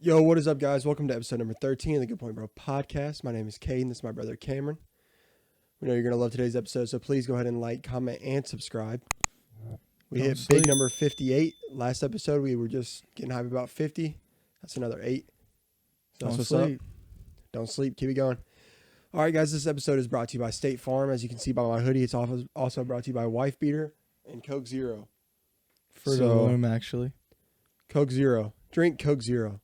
Yo, what is up, guys? Welcome to episode number 13 of the Good Point Bro podcast. My name is Caden. This is my brother Cameron. We know you're going to love today's episode, so please go ahead and like, comment, and subscribe. We hit big number 58. Last episode, we were just getting hype about 50. That's another 8. So that's what's up. Don't sleep. Keep it going. All right, guys, this episode is brought to you by State Farm. As you can see by my hoodie, it's also brought to you by Wife Beater and Coke Zero. For the loom, actually. Coke Zero. Drink Coke Zero.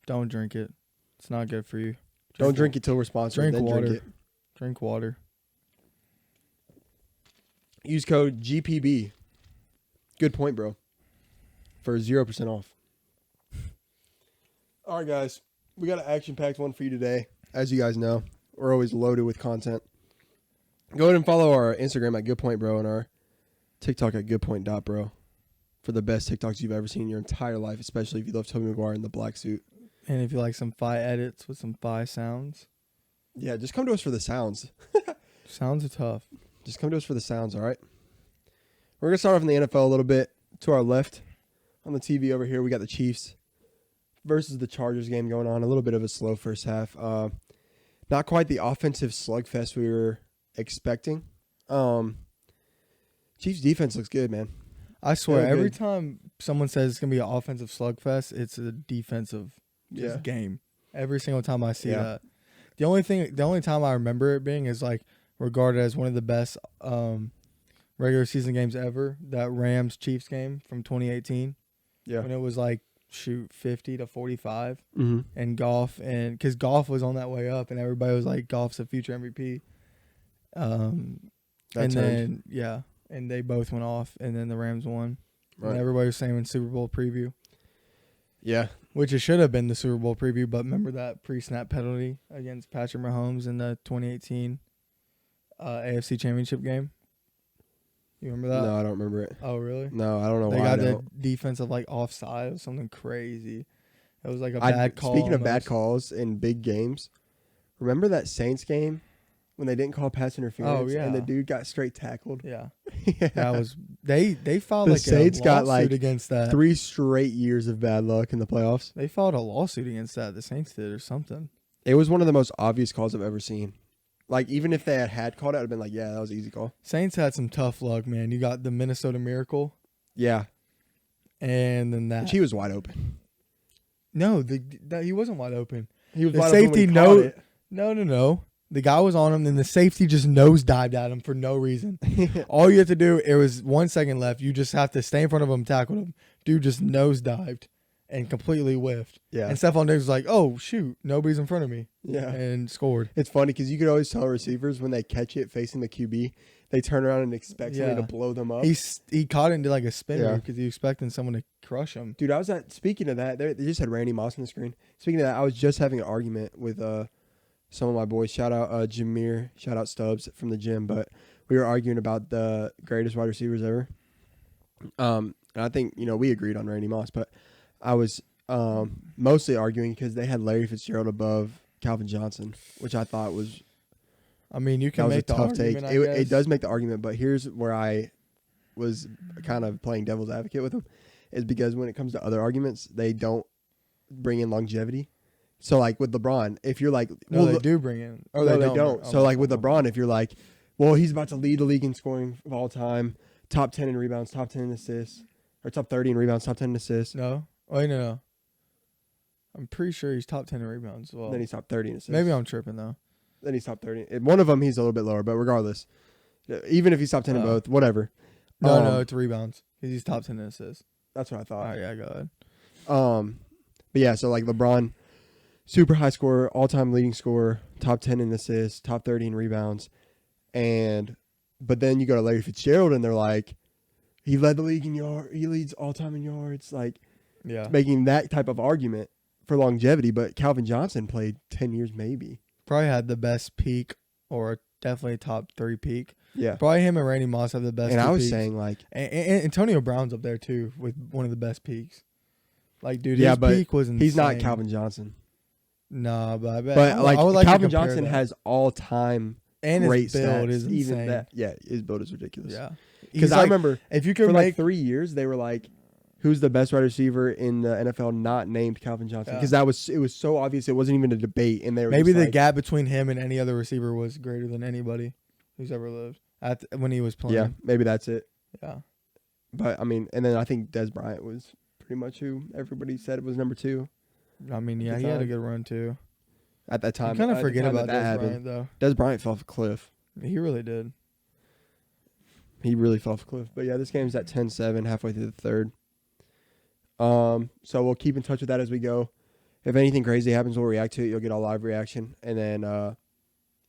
Don't drink it. It's not good for you. Don't drink it till we're sponsored. Drink then water. Drink it. Drink water. Use code GPB. Good point, bro. For 0% off. All right, guys. We got an action-packed one for you today. As you guys know, we're always loaded with content. Go ahead and follow our Instagram at GoodPointBro and our TikTok at GoodPoint.bro for the best TikToks you've ever seen in your entire life, especially if you love Tobey Maguire in the black suit. And if you like some fi edits with some fi sounds. Yeah, just come to us for the sounds. Sounds are tough. Just come to us for the sounds, all right? We're going to start off in the NFL a little bit. To our left, on the TV over here, we got the Chiefs versus the Chargers game going on. A little bit of a slow first half. Not quite the offensive slugfest we were expecting. Chiefs defense looks good, man. I swear, every time someone says it's going to be an offensive slugfest, it's a defensive game. Every single time I see that. The only time I remember it being is like regarded as one of the best regular season games ever, that Rams-Chiefs game from 2018. Yeah. When it was like, 50-45. Mm-hmm. And because Goff was on that way up and everybody was like, Goff's a future MVP. And they both went off and then the Rams won. Right. And everybody was saying in Super Bowl preview. Yeah. Which it should have been the Super Bowl preview, but remember that pre-snap penalty against Patrick Mahomes in the 2018 AFC Championship game? You remember that? No, I don't remember it. Oh, really? No, I don't know why. They got the defensive like offside or something crazy. It was like a bad call. Speaking of bad calls in big games, remember that Saints game when they didn't call pass interference? Oh, yeah. And the dude got straight tackled? Yeah. Yeah. That was they filed the like Saints a lawsuit got like against that. 3 straight years of bad luck in the playoffs. They filed a lawsuit against that. The Saints did or something. It was one of the most obvious calls I've ever seen. Like, even if they had called it, I'd have been like, yeah, that was an easy call. Saints had some tough luck, man. You got the Minnesota Miracle. Yeah. And then that. Which he was wide open. No, he wasn't wide open. He was the wide safety open when he caught it. No. The guy was on him, then the safety just nosedived at him for no reason. All you have to do, it was 1 second left. You just have to stay in front of him, tackle him. Dude just nosedived and completely whiffed. Yeah. And Stephon Diggs was like, oh, shoot, nobody's in front of me. Yeah. And scored. It's funny because you could always tell receivers when they catch it facing the QB, they turn around and expect somebody to blow them up. He caught it and did like a spinner because he was expecting someone to crush him. Dude, speaking of that, they just had Randy Moss on the screen. Speaking of that, I was just having an argument with some of my boys. Shout out Jameer, shout out Stubbs from the gym. But we were arguing about the greatest wide receivers ever. And I think, we agreed on Randy Moss, but I was mostly arguing because they had Larry Fitzgerald above Calvin Johnson, which I thought was... I mean, you can make the argument, I guess. It does make the argument, but here's where I was kind of playing devil's advocate with them, is because when it comes to other arguments, they don't bring in longevity. So, like, with LeBron, if you're like... No, they do bring in... Oh, no, they don't. So, like, with LeBron, if you're like, well, he's about to lead the league in scoring of all time, top 10 in rebounds, top 10 in assists, or top 30 in rebounds, top 10 in assists. No. Wait, no. I'm pretty sure he's top 10 in rebounds. Well, then he's top 30 in assists. Maybe I'm tripping, though. Then he's top 30. One of them, he's a little bit lower, but regardless, even if he's top 10 in both, whatever. No, it's rebounds. Because he's top 10 in assists. That's what I thought. All right, yeah, go ahead. But yeah, so like LeBron, super high scorer, all-time leading scorer, top 10 in assists, top 30 in rebounds. But then you go to Larry Fitzgerald, and they're like, he led the league in yards. He leads all-time in yards. Like, making that type of argument for longevity. But Calvin Johnson played 10 years maybe. Probably had the best peak, or definitely top 3 peak. Yeah. Probably him and Randy Moss have the best. And I was peaks. saying, like... And Antonio Brown's up there, too, with one of the best peaks. Like, dude, his peak was insane. He's not Calvin Johnson. Nah, but I bet. But, I would like Calvin Johnson has all-time and great his build stats. is insane. Even that, his build is ridiculous. Yeah. Because I remember if you could for make, like 3 years, they were like, who's the best wide receiver in the NFL not named Calvin Johnson? Because it was so obvious. It wasn't even a debate, and they were maybe just the like, gap between him and any other receiver was greater than anybody who's ever lived when he was playing. Yeah, maybe that's it. Yeah. But I mean, and then I think Des Bryant was pretty much who everybody said was number 2. I mean, yeah, he had a good run too. At that time, You kind of forget about that Des Bryant though. Des Bryant fell off a cliff. He really did. He really fell off a cliff. But yeah, this game's at 10-7, halfway through the third. So we'll keep in touch with that as we go. If anything crazy happens, we'll react to it. You'll get a live reaction, and then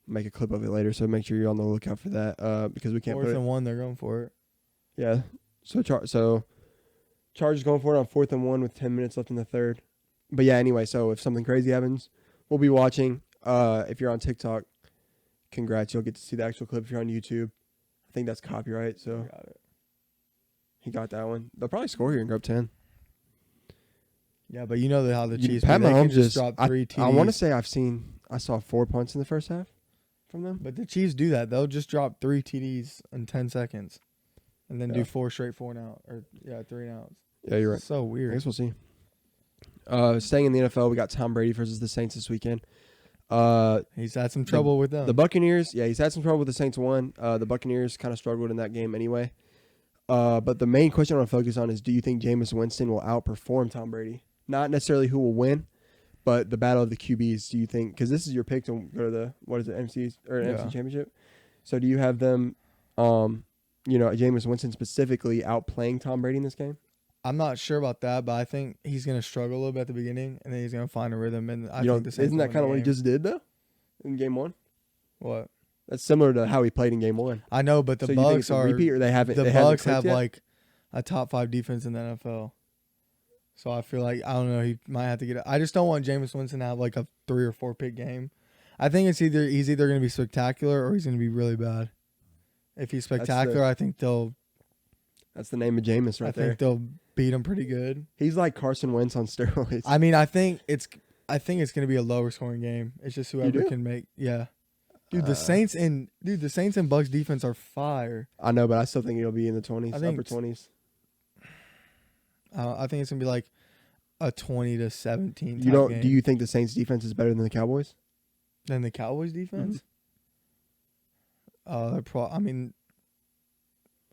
make a clip of it later. So make sure you're on the lookout for that because we can't. 4th and 1, they're going for it. Yeah. So Chargers going for it on 4th and 1 with 10 minutes left in the third. But yeah, anyway. So if something crazy happens, we'll be watching. If you're on TikTok, congrats. You'll get to see the actual clip. If you're on YouTube, I think that's copyright. So he got that one. They'll probably score here and go up 10. Yeah, but you know how the Chiefs Pat they can Mahomes just drop 3 TDs. I want to say I saw 4 punts in the first half from them. But the Chiefs do that. They'll just drop 3 TDs in 10 seconds and then do 4 straight 4 and out. Or, 3 and outs. Yeah, you're right. So weird. I guess we'll see. Staying in the NFL, we got Tom Brady versus the Saints this weekend. He's had some trouble with them. The Buccaneers, he's had some trouble with the Saints won. The Buccaneers kind of struggled in that game anyway. But the main question I want to focus on is, do you think Jameis Winston will outperform Tom Brady? Not necessarily who will win, but the battle of the QBs. Do you think? Because this is your pick to go to the NFC Championship. So do you have them? Jameis Winston specifically outplaying Tom Brady in this game? I'm not sure about that, but I think he's going to struggle a little bit at the beginning, and then he's going to find a rhythm. And I think isn't that kind of what he just did though in game 1? What? That's similar to how he played in game 1. I know, but the Bucs are repeat, or they haven't. The Bucs have like a top 5 defense in the NFL. So I feel like, I don't know, he might have to get it. I just don't want Jameis Winston to have like a 3 or 4 pick game. I think he's either going to be spectacular or he's going to be really bad. If he's spectacular, I think that's the name of Jameis right there. I think they'll beat him pretty good. He's like Carson Wentz on steroids. I mean, I think it's going to be a lower scoring game. It's just whoever can make. Yeah. Dude, the Saints and Bucs defense are fire. I know, but I still think it'll be in the 20s, upper 20s. I think it's gonna be like a 20-17. Game. Do you think the Saints defense is better than the Cowboys? Than the Cowboys defense? Mm-hmm.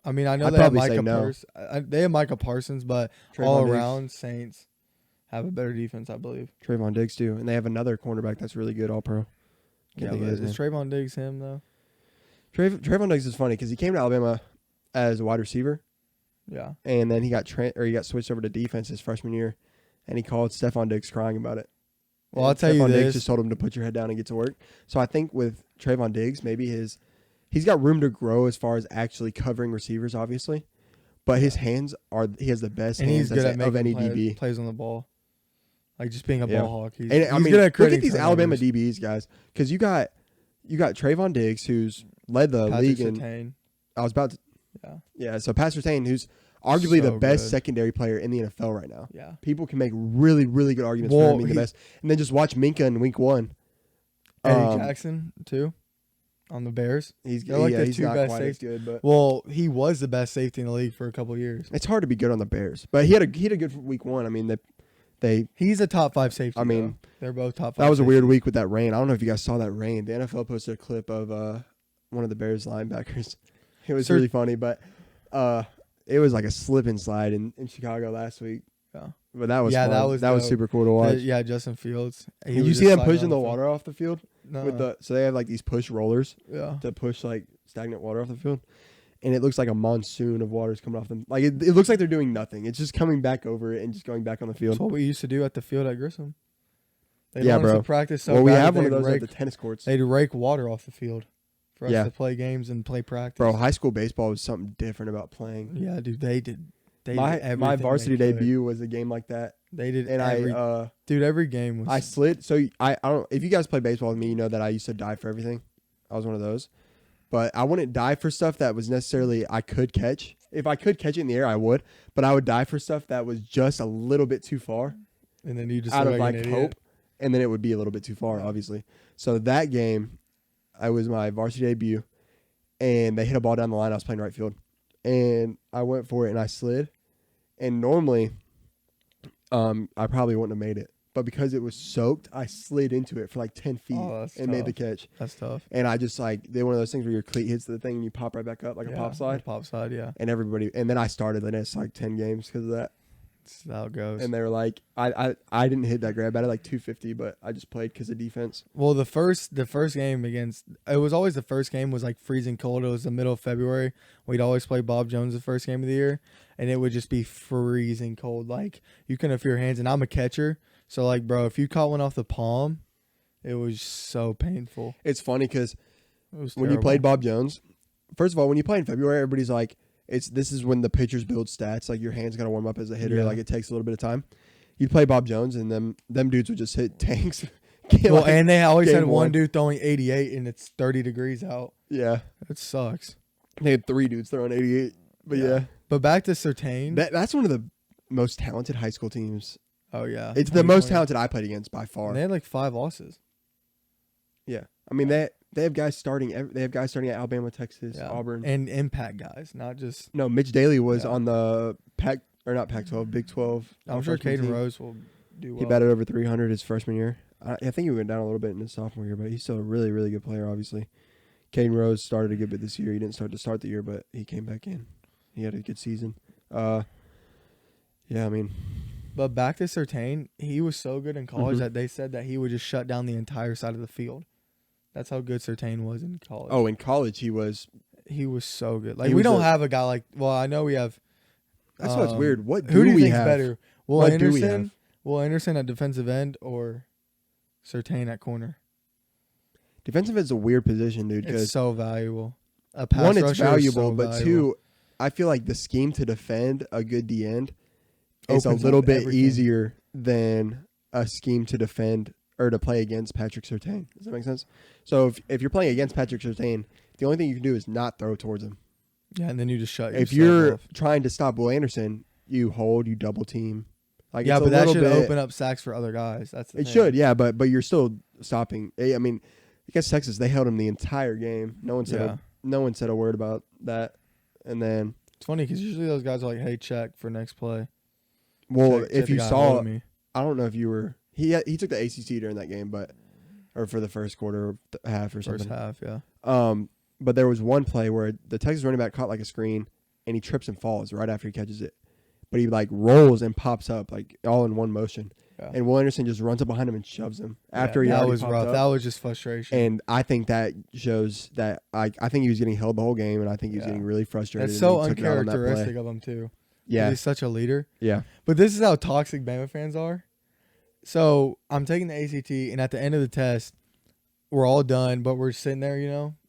I know they have they have Micah Parsons, but all around Saints have a better defense, I believe. Trayvon Diggs too, and they have another cornerback that's really good, all pro. Yeah, but is Trayvon Diggs him though? Trayvon Diggs is funny because he came to Alabama as a wide receiver. Yeah. And then he got switched over to defense his freshman year, and he called Stephon Diggs crying about it. Well, I'll tell you this. Diggs just told him to put your head down and get to work. So I think with Trayvon Diggs, maybe he's got room to grow as far as actually covering receivers, obviously. But his hands he has the best hands of any DB. Plays on the ball. Like just being a ball hawk. He's good at look at these Alabama DBs, guys. Because you got Trayvon Diggs, who's led the league in. I was about to. Yeah. So Pat Surtain, who's arguably the best secondary player in the NFL right now. Yeah. People can make really, really good arguments for him being the best. And then just watch Minka in week 1. Eddie Jackson too, on the Bears. He's not quite as good, but he was the best safety in the league for a couple of years. It's hard to be good on the Bears, but he had a good week 1. I mean, he's a top 5 safety. I mean, they're both top 5. That was a weird week with that rain. I don't know if you guys saw that rain. The NFL posted a clip of one of the Bears linebackers. It was really funny, but it was like a slip and slide in Chicago last week. Yeah, but that was fun. That was super cool to watch. Justin Fields. Did you see them pushing the water off the field? No. So they have like these push rollers. To push like stagnant water off the field, and it looks like a monsoon of water is coming off them. Like it looks like they're doing nothing. It's just coming back over it and just going back on the field. That's what we used to do at the field at Grissom. They want us to practice. We have one of those at the tennis courts. They'd rake water off the field for us to play games and play practice. Bro, high school baseball was something different about playing. Yeah, dude, they did. My varsity debut was a game like that. They did, and every game was. I slid. So I don't. If you guys play baseball with me, you know that I used to dive for everything. I was one of those, but I wouldn't dive for stuff that was necessarily I could catch. If I could catch it in the air, I would. But I would dive for stuff that was just a little bit too far. And then you just out of like hope, and then it would be a little bit too far, obviously. So that game, I was my varsity debut, and they hit a ball down the line. I was playing right field, and I went for it, and I slid, And normally, I probably wouldn't have made it. But because it was soaked, I slid into it for like 10 feet and made the catch. That's tough. And I just like, they're one of those things where your cleat hits the thing and you pop right back up like a pop slide. Pop slide, yeah. And then I started the next like 10 games because of that. That's how it goes. And they were like, I didn't hit that grab. I had like 250, but I just played because of defense. Well, the first game it was always the first game was like freezing cold. It was the middle of February. We'd always play Bob Jones the first game of the year, and it would just be freezing cold. Like, you couldn't feel your hands, and I'm a catcher. So, like, bro, if you caught one off the palm, it was so painful. It's funny because when you played Bob Jones, first of all, when you play in February, everybody's like, this is when the pitchers build stats. Like, your hands got to warm up as a hitter. Yeah. Like, it takes a little bit of time. You'd play Bob Jones, and them dudes would just hit tanks. Well, like, and they always had one one dude throwing 88, and it's 30 degrees out. Yeah. It sucks. They had 3 dudes throwing 88. But yeah. But back to Surtain. That's one of the most talented high school teams. Oh, yeah. It's the most talented I played against by far. And they had like 5 losses. Yeah. I mean, they have guys starting. They have guys starting at Alabama, Texas, Auburn, and impact guys, not just. No, Mitch Daly was on the not Pac-12, Big 12. I'm sure Caden Rose will do well. He batted over 300 his freshman year. I think he went down a little bit in his sophomore year, but he's still a really, really good player. Obviously, Caden Rose started a good bit this year. He didn't start the year, but he came back in. He had a good season. Yeah, I mean. But back to Surtain, he was so good in college that they said that he would just shut down the entire side of the field. That's how good Surtain was in college. Oh, in college he was so good. Like, we don't have a guy like. Well, I know we have. That's what's weird. What who do you we think's have? better? Will Anderson at defensive end or Surtain at corner? Defensive end's a weird position, dude. It's so valuable. One, it's valuable, but two, I feel like the scheme to defend a good D end is a little bit easier than a scheme to defend or to play against Patrick Surtain. Does that make sense? So if you're playing against Patrick Surtain, the only thing you can do is not throw towards him. Yeah, and then you just shut yourself If you're off. trying to stop Will Anderson, you hold, you double team. Like, yeah, it's but that should bit, open up sacks for other guys. That's the it thing. should, yeah, but you're still stopping. I mean, against Texas, they held him the entire game. No one said a word about that. And then it's funny because usually those guys are like, "Hey, check for next play." Well, if you saw, I don't know if you were. He took the ACC during that game, or for the first quarter, half or something. First half, yeah. But there was one play where the Texas running back caught like a screen, and he trips and falls right after he catches it. But he like rolls and pops up like all in one motion. Yeah. And Will Anderson just runs up behind him and shoves him after he already popped up. That was rough. That was just frustration. And I think that shows that I think he was getting held the whole game, and I think he was getting really frustrated. That's so uncharacteristic of him too. Yeah, he's such a leader. Yeah, but this is how toxic Bama fans are. So I'm taking the ACT, and at the end of the test, we're all done, but we're sitting there,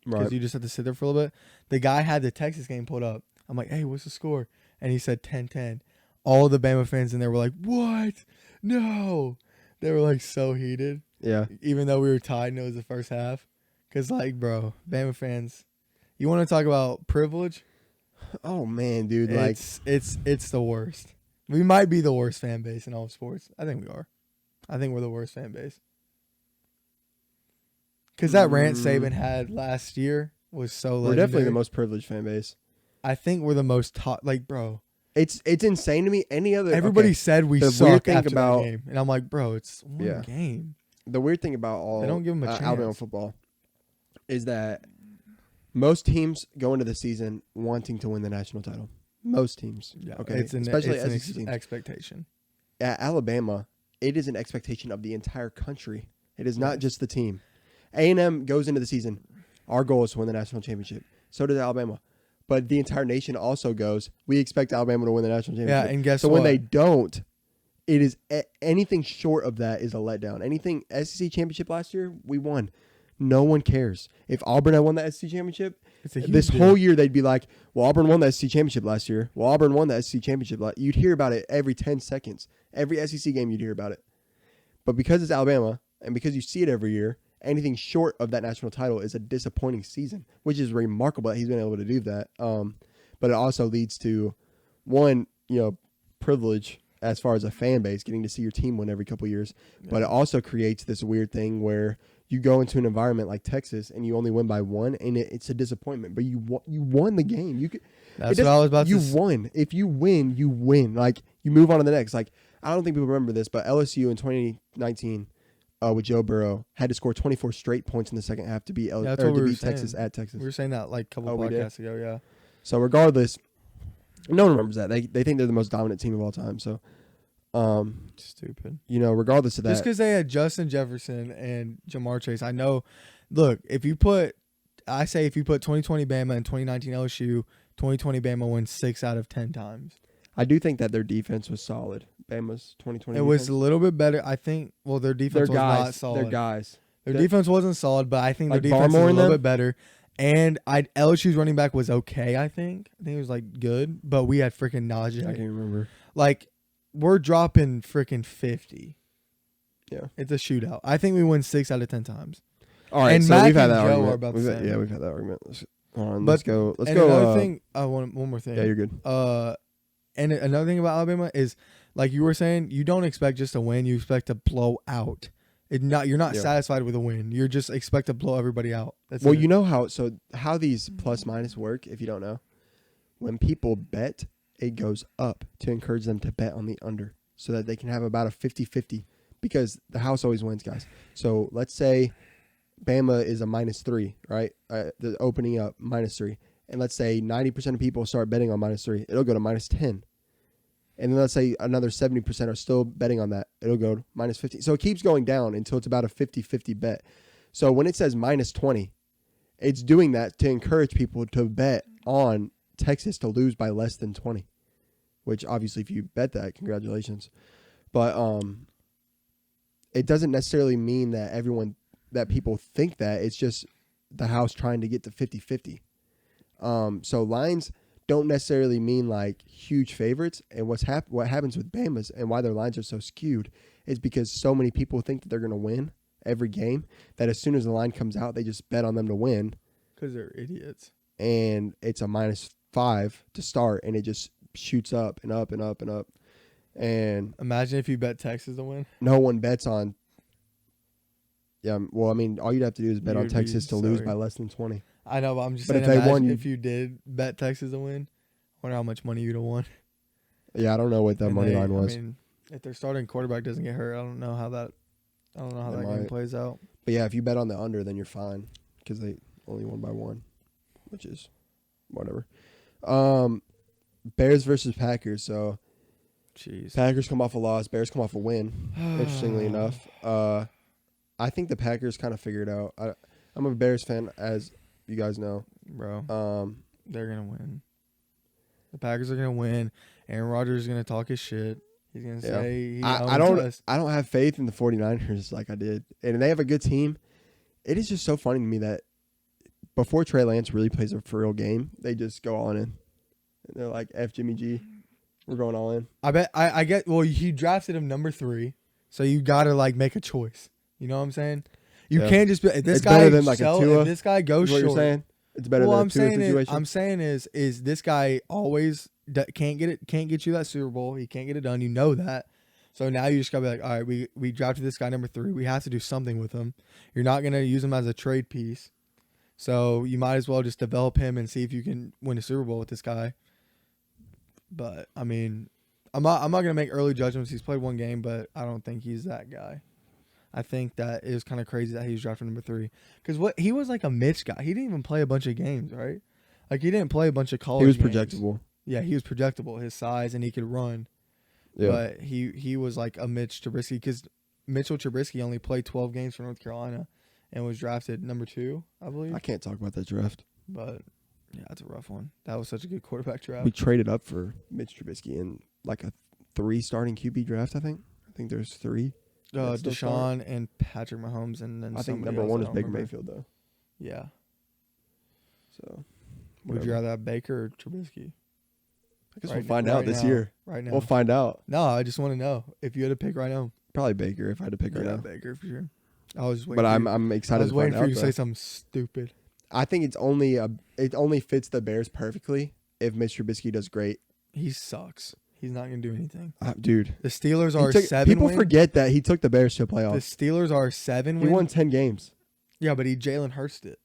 because you just have to sit there for a little bit. The guy had the Texas game pulled up. I'm like, hey, what's the score? And he said 10-10. All the Bama fans in there were like, what? No. They were like so heated. Yeah. Even though we were tied and it was the first half. Because, like, bro, Bama fans, you want to talk about privilege? Oh, man, dude. It's the worst. We might be the worst fan base in all of sports. I think we are. I think we're the worst fan base. Because that rant Saban had last year was so legendary. We're definitely the most privileged fan base. I think we're the most like, bro. It's insane to me. Everybody said we suck after that game, and I'm like, bro, it's one game. The weird thing about they don't give them a chance. Alabama football is that most teams go into the season wanting to win the national title. Most teams, especially SEC teams. Expectation. At Alabama, it is an expectation of the entire country. It is not just the team. A&M goes into the season. Our goal is to win the national championship. So does Alabama. But the entire nation also goes, we expect Alabama to win the national championship. Yeah, and guess what? So when they don't, it is anything short of that is a letdown. Anything SEC championship last year, we won. No one cares. If Auburn had won the SEC championship, this whole year they'd be like, well, Auburn won the SEC championship last year. Well, Auburn won the SEC championship. You'd hear about it every 10 seconds. Every SEC game, you'd hear about it. But because it's Alabama, and because you see it every year, anything short of that national title is a disappointing season, which is remarkable that he's been able to do that. But it also leads to, one, privilege as far as a fan base, getting to see your team win every couple of years. Yeah. But it also creates this weird thing where you go into an environment like Texas and you only win by 1, and it's a disappointment. But you won the game. You could. That's what I was about to say. You won. If you win, you win. Like, you move on to the next. Like, I don't think people remember this, but LSU in 2019 with Joe Burrow had to score 24 straight points in the second half to beat Texas at Texas. We were saying that like a couple podcasts ago, yeah. So regardless, no one remembers that. They think they're the most dominant team of all time. So, stupid. Regardless of that, just because they had Justin Jefferson and Jamar Chase, I know. Look, if you put 2020 Bama and 2019 LSU, 2020 Bama wins 6 out of 10 times. I do think that their defense was solid. Bama's 2020 It was a little bit better. I think, well, their defense was not solid. They're guys. Their defense wasn't solid, but I think their like defense was Barmore a little bit better. And LSU's running back was okay, I think. I think it was, like, good. But we had freaking Najee. I can't remember. Like, we're dropping freaking 50. Yeah. It's a shootout. I think we win 6 out of 10 times. All right, and so Mac we've had and that Joe argument. are about the same. We've had that argument. Let's But- go. Let's and go. Another thing, one more thing. Yeah, you're good. And another thing about Alabama is, like you were saying, you don't expect just a win. You expect to blow out. You're not satisfied with a win. You just expect to blow everybody out. That's Well, it. you know how these plus minus work, if you don't know. When people bet, it goes up to encourage them to bet on the under so that they can have about a 50-50 because the house always wins, guys. So let's say Bama is a -3, right? The opening up -3. And let's say 90% of people start betting on -3. It'll go to -10. And then let's say another 70% are still betting on that. It'll go to -50. So it keeps going down until it's about a 50-50 bet. So when it says -20, it's doing that to encourage people to bet on Texas to lose by less than 20. Which obviously if you bet that, congratulations. But it doesn't necessarily mean that people think that. It's just the house trying to get to 50-50. So lines don't necessarily mean like huge favorites. And what happens with Bama's and why their lines are so skewed is because so many people think that they're going to win every game that as soon as the line comes out, they just bet on them to win. Because they're idiots. And it's a -5 to start, and it just shoots up and up and up and up. And imagine if you bet Texas to win. No one bets on. Yeah, well, I mean, all you'd have to do is bet on Texas to lose by less than 20. I know, but I'm just saying, if you did bet Texas to win, I wonder how much money you'd have won. Yeah, I don't know what that money line was. I mean, if their starting quarterback doesn't get hurt, I don't know how that game plays out. But yeah, if you bet on the under, then you're fine because they only won by 1, which is whatever. Bears versus Packers. So, Packers come off a loss. Bears come off a win. Interestingly enough, I think the Packers kind of figured out. I'm a Bears fan, as you guys know, bro. They're gonna win. The Packers are gonna win. Aaron Rodgers is gonna talk his shit. He's gonna say I don't have faith in the 49ers like I did, and they have a good team. It is just so funny to me that before Trey Lance really plays a for real game, they just go all in. And they're like, "F Jimmy G, we're going all in." I bet I get. Well, he drafted him number 3, so you gotta like make a choice. You know what I'm saying? You can't just be this guy. Better than like a Tua. If this guy goes short. You're saying? It's better than a Tua situation. I'm saying is this guy always can't get you that Super Bowl. He can't get it done. You know that. So now you just gotta be like, all right, we drafted this guy number 3. We have to do something with him. You're not gonna use him as a trade piece. So you might as well just develop him and see if you can win a Super Bowl with this guy. But I mean, I'm not gonna make early judgments. He's played 1 game, but I don't think he's that guy. I think that is kind of crazy that he was drafted number 3. Because he was like a Mitch guy. He didn't even play a bunch of games, right? Like he didn't play a bunch of college games. He was projectable. Yeah, he was projectable. His size and he could run. Yeah. But he was like a Mitch Trubisky because Mitchell Trubisky only played 12 games for North Carolina and was drafted number 2, I believe. I can't talk about that draft. But yeah, it's a rough one. That was such a good quarterback draft. We traded up for Mitch Trubisky in like a 3 starting QB draft, I think. I think there's 3. Deshaun and Patrick Mahomes, and then I think number 1 is Baker Mayfield, though. Yeah. So, would you rather have Baker or Trubisky? I guess we'll find out this year. Right now, we'll find out. No, I just want to know if you had to pick right now. Probably Baker if I had to pick right now. Baker for sure. I was waiting. But I'm excited. I was waiting for you to say something stupid. I think it only fits the Bears perfectly if Mitch Trubisky does great. He sucks. He's not going to do anything. Dude. The Steelers are 7 People forget that he took the Bears to a playoff. The Steelers are 7 He won 10 games. Yeah, but he Jalen Hurts'd it.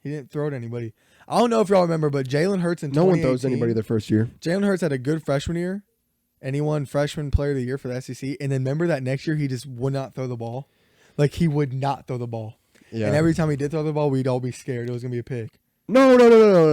He didn't throw it to anybody. I don't know if y'all remember, but Jalen Hurts in 2018. No one throws anybody their first year. Jalen Hurts had a good freshman year, and he won Freshman Player of the Year for the SEC. And then remember that next year he just would not throw the ball. Like, he would not throw the ball. Yeah. And every time he did throw the ball, we'd all be scared it was going to be a pick. No.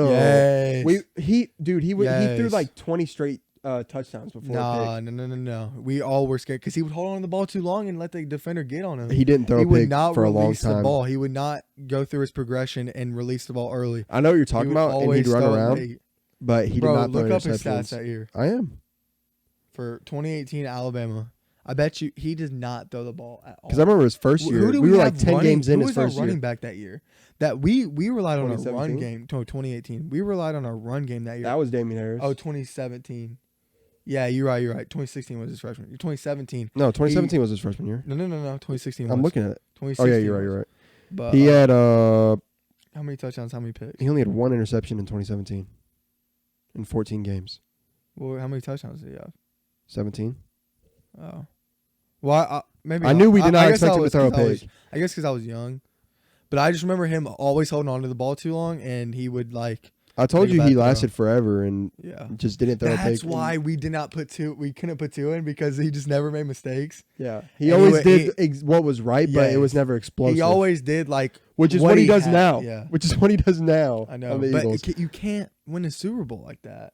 Yes. He threw like 20 straight touchdowns before a pick. No. We all were scared because he would hold on to the ball too long and let the defender get on him. He didn't throw a pick for a long time. The ball. He would not go through his progression and release the ball early. I know what you're talking about, and he'd run around, but he did not throw interceptions. Look up his stats that year. I am. For 2018 Alabama, I bet you he did not throw the ball at all. Because I remember his first year. We were like 10 games in his first year. Who was our running back that year? That we relied on a run game. 2018. We relied on a run game that year. That was Damian Harris. Oh, 2017. Yeah, you're right. 2016 was his freshman year. 2017. No, 2017 was his freshman year. No. 2016 was. I'm looking at it. 2016. Oh, yeah, you're right. But he had how many touchdowns, how many picks? He only had one interception in 2017 in 14 games. Well, how many touchdowns did he have? 17. Oh. Well, maybe I knew we did not expect him to throw a pick. I guess because I was young. But I just remember him always holding on to the ball too long, and he would like. I told you he lasted forever and just didn't throw a pick. That's why we did not put two. We couldn't put two in because he just never made mistakes. Yeah, he always did what was right, but it was never explosive. He always did which is what he does now. Yeah, which is what he does now. I know, but you can't win a Super Bowl like that.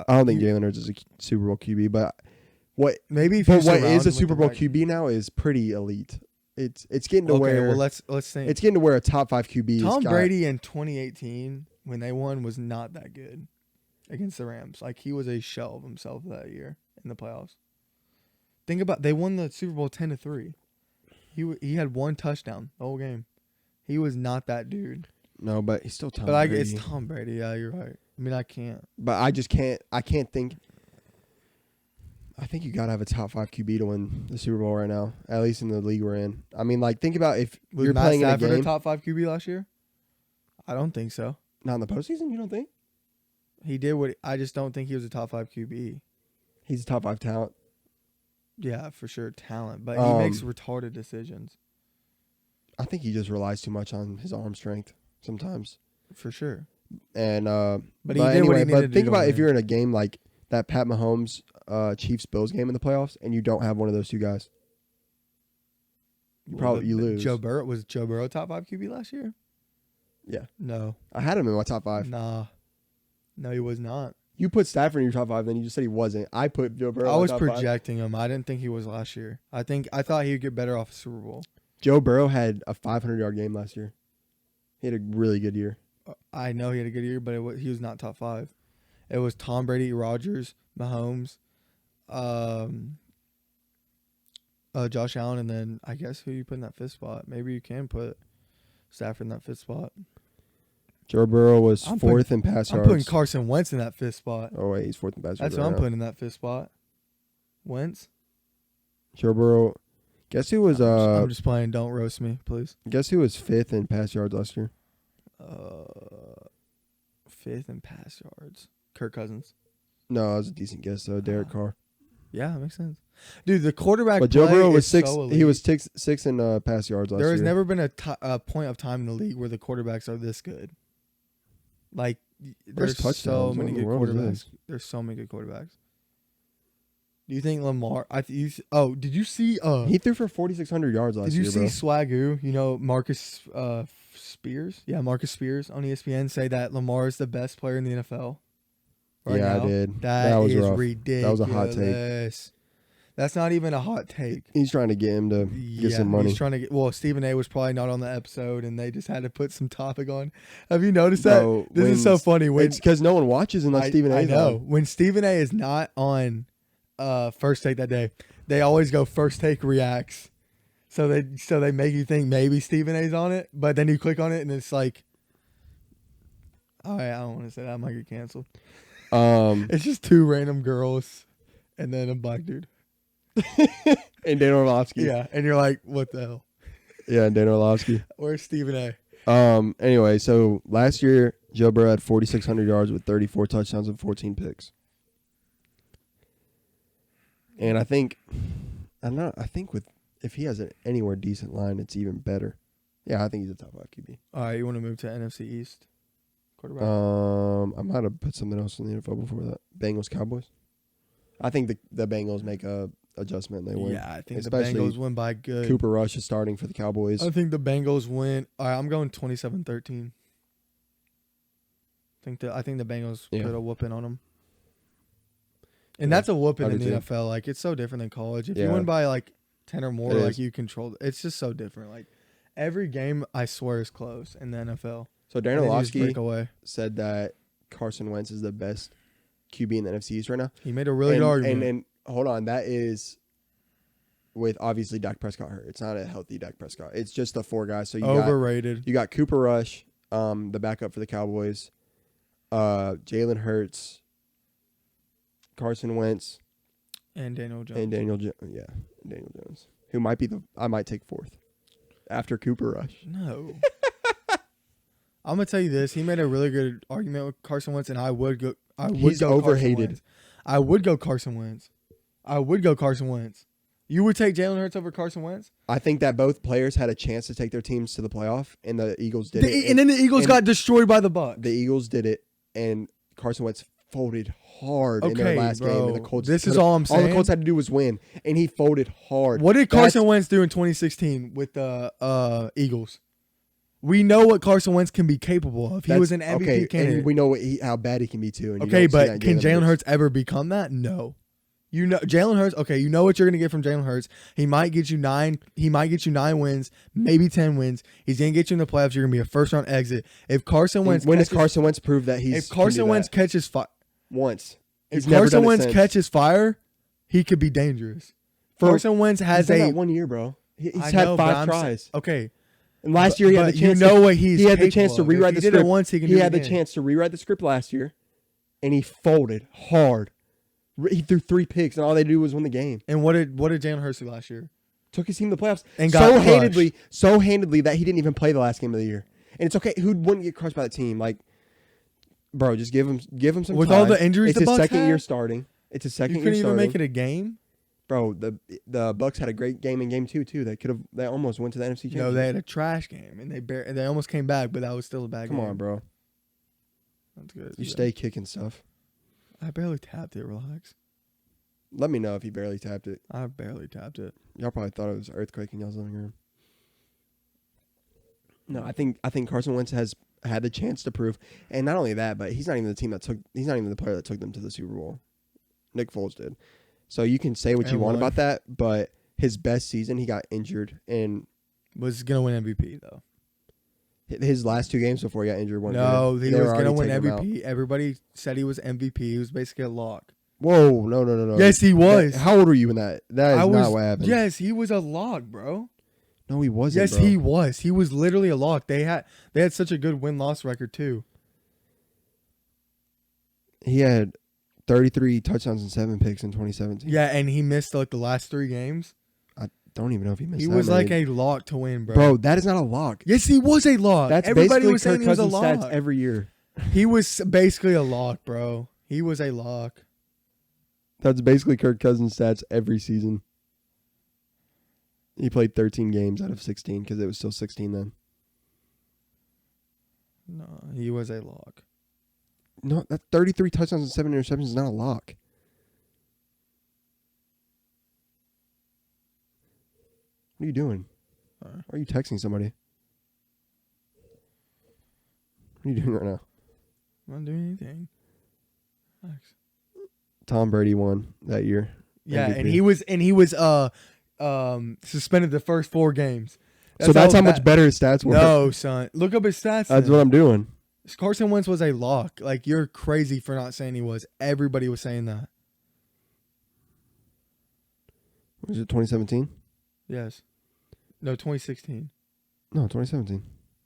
I don't think Jalen Hurts is a Super Bowl QB, but what is a Super Bowl QB now is pretty elite. It's getting to where. Well, let's think. It's getting to where a top 5 QB. Tom Brady in 2018 when they won was not that good against the Rams. Like, he was a shell of himself that year in the playoffs. Think about, they won the Super Bowl 10-3. He had one touchdown the whole game. He was not that dude. No, but he's still Tom Brady. But it's Tom Brady. Yeah, you're right. I mean, I can't. But I just can't. I can't think. I think you gotta have a top 5 QB to win the Super Bowl right now, at least in the league we're in. I mean, like, think about if you're playing in a game. Was Matt Stafford a top 5 QB last year? I don't think so. Not in the postseason, you don't think? He did what I just don't think he was a top 5 QB. He's a top 5 talent. Yeah, for sure, talent, but he makes retarded decisions. I think he just relies too much on his arm strength sometimes. For sure. And but anyway, but think about if you're in a game like that Pat Mahomes Chiefs Bills game in the playoffs and you don't have one of those two guys. You lose. Was Joe Burrow top 5 QB last year? Yeah. No. I had him in my top 5. Nah. No, he was not. You put Stafford in your top 5, then you just said he wasn't. I put Joe Burrow in my top 5. I was projecting him. I didn't think he was last year. I thought he would get better off a Super Bowl. Joe Burrow had a 500-yard game last year. He had a really good year. I know he had a good year, but he was not top 5. It was Tom Brady, Rodgers, Mahomes, Josh Allen, and then I guess who you put in that 5th spot. Maybe you can put Stafford in that 5th spot. Joe Burrow was 4th in pass yards. I'm putting Carson Wentz in that 5th spot. Oh, wait, he's 4th in pass yards. That's what I'm putting in that 5th spot. Wentz. Joe Burrow. Guess who was... I'm just playing. Don't roast me, please. Guess who was 5th in pass yards last year? 5th in pass yards. Kirk Cousins. No, that was a decent guess, though. Derek Carr. Yeah, that makes sense. Dude, the quarterback But Joe Burrow was 6th. So he was 6th in pass yards last year. There has never been a point of time in the league where the quarterbacks are this good. Like, there's so many good quarterbacks. There's so many good quarterbacks. Do you think Lamar? Did you see? He threw for 4,600 yards last year. Did you see Swagoo? You know Marcus Spears. Yeah, Marcus Spears on ESPN say that Lamar is the best player in the NFL. Right now. I did. That was is rough. ridiculous. That was a hot take. That's not even a hot take. He's trying to get him to get some money. He's trying to get. Well, Stephen A. was probably not on the episode, and they just had to put some topic on. Have you noticed that? No, this is so funny. It's because no one watches unless Stephen A. I know. When Stephen A. is not on First Take that day, they always go First Take reacts. So they make you think maybe Stephen A.'s on it, but then you click on it and it's like, all right, I don't want to say that. I might get canceled. It's just 2 random girls and then a black dude. And Dan Orlovsky. Yeah, and you're like, what the hell? Yeah, and Dan Orlovsky. Where's Stephen A? Anyway, so last year Joe Burrow had 4,600 yards with 34 touchdowns and 14 picks. And I think if he has an anywhere decent line, it's even better. Yeah, I think he's a top 5 QB. All right, you want to move to NFC East? Quarterback. I might have put something else in the info before that. Bengals, Cowboys. I think the Bengals make a adjustment and they win. Yeah, I think Especially the Bengals win by good. Cooper Rush is starting for the Cowboys. I think the Bengals win. All right, I'm going 27-13. I think the Bengals put a whooping on them. And that's a whooping in the NFL. Like, it's so different than college. If you win by like 10 or more, like you control. It's just so different. Like every game, I swear, is close in the NFL. So Darren Orlovsky said that Carson Wentz is the best QB in the NFC East right now. He made a really good argument. And hold on, that is with obviously Dak Prescott hurt. It's not a healthy Dak Prescott. It's just the 4 guys. So overrated. You got Cooper Rush, the backup for the Cowboys, Jalen Hurts, Carson Wentz, and Daniel Jones. Daniel Jones, who might be I might take 4th after Cooper Rush. No. I'm gonna tell you this. He made a really good argument with Carson Wentz, and I would go. He's overhated. I would go Carson Wentz. You would take Jalen Hurts over Carson Wentz? I think that both players had a chance to take their teams to the playoff, and the Eagles did it. And then the Eagles got destroyed by the Bucs. The Eagles did it, and Carson Wentz folded hard in their last game. And the Colts. This is all I'm saying. All the Colts had to do was win, and he folded hard. What did Carson Wentz do in 2016 with the Eagles? We know what Carson Wentz can be capable of. He was an MVP candidate. And we know how bad he can be too. But can Jalen Hurts ever become that? No. You know Jalen Hurts. Okay, you know what you're gonna get from Jalen Hurts. He might get you 9. He might get you 9 wins, maybe 10 wins. He's gonna get you in the playoffs. You're gonna be a first round exit. If Carson Wentz, does Carson Wentz prove that he's? If Carson Wentz catches fire once, if Carson Wentz catches fire, he could be dangerous. Carson Wentz has that 1 year, bro. He's had 5 tries. Okay. And last year he had the chance. He had the chance to rewrite the script. He had the chance to rewrite the script last year, and he folded hard. He threw 3 picks, and all they do was win the game. And what did Jalen Hurts do last year? Took his team to the playoffs and got so handedly that he didn't even play the last game of the year. And it's okay. Who wouldn't get crushed by the team? Like, bro, just give him some with time. All the injuries. It's his second year starting. It's his second year starting. You couldn't even make it a game. Bro, the Bucs had a great game in game 2 too. They almost went to the NFC Championship. No, they had a trash game, and they almost came back, but that was still a bad game. Come on, bro. That's good. You stay kicking stuff. I barely tapped it. Relax. Let me know if you barely tapped it. I barely tapped it. Y'all probably thought it was an earthquake in y'all's living room. No, I think Carson Wentz has had the chance to prove, and not only that, but he's not even the player that took them to the Super Bowl. Nick Foles did. So you can say what you want about that, but his best season, he got injured and was gonna win MVP though. His last 2 games before he got injured, he was gonna win MVP. Everybody said he was MVP. He was basically a lock. Whoa, no. Yes, he was. How old were you in that? That is not what happened. Yes, he was a lock, bro. No, he wasn't. Yes, he was. He was literally a lock. They had such a good win-loss record too. He had 33 touchdowns and 7 picks in 2017. Yeah, and he missed like the last 3 games. I don't even know if he missed. He was like a lock to win, bro. Bro, that is not a lock. Yes, he was a lock. That's everybody was saying he was a lock stats every year. He was basically a lock, bro. He was a lock. That's basically Kirk Cousins' stats every season. He played 13 games out of 16 because it was still 16 then. No, he was a lock. No, that 33 touchdowns and 7 interceptions is not a lock. What are you doing? Why are you texting somebody? What are you doing right now? I'm not doing anything. Thanks. Tom Brady won that year. Yeah, MVP. and he was suspended the first 4 games. That's how much better his stats were. No, son. Look up his stats. That's what I'm doing. Carson Wentz was a lock. Like, you're crazy for not saying he was. Everybody was saying that. Was it 2017? Yes. No, 2016. No, 2017.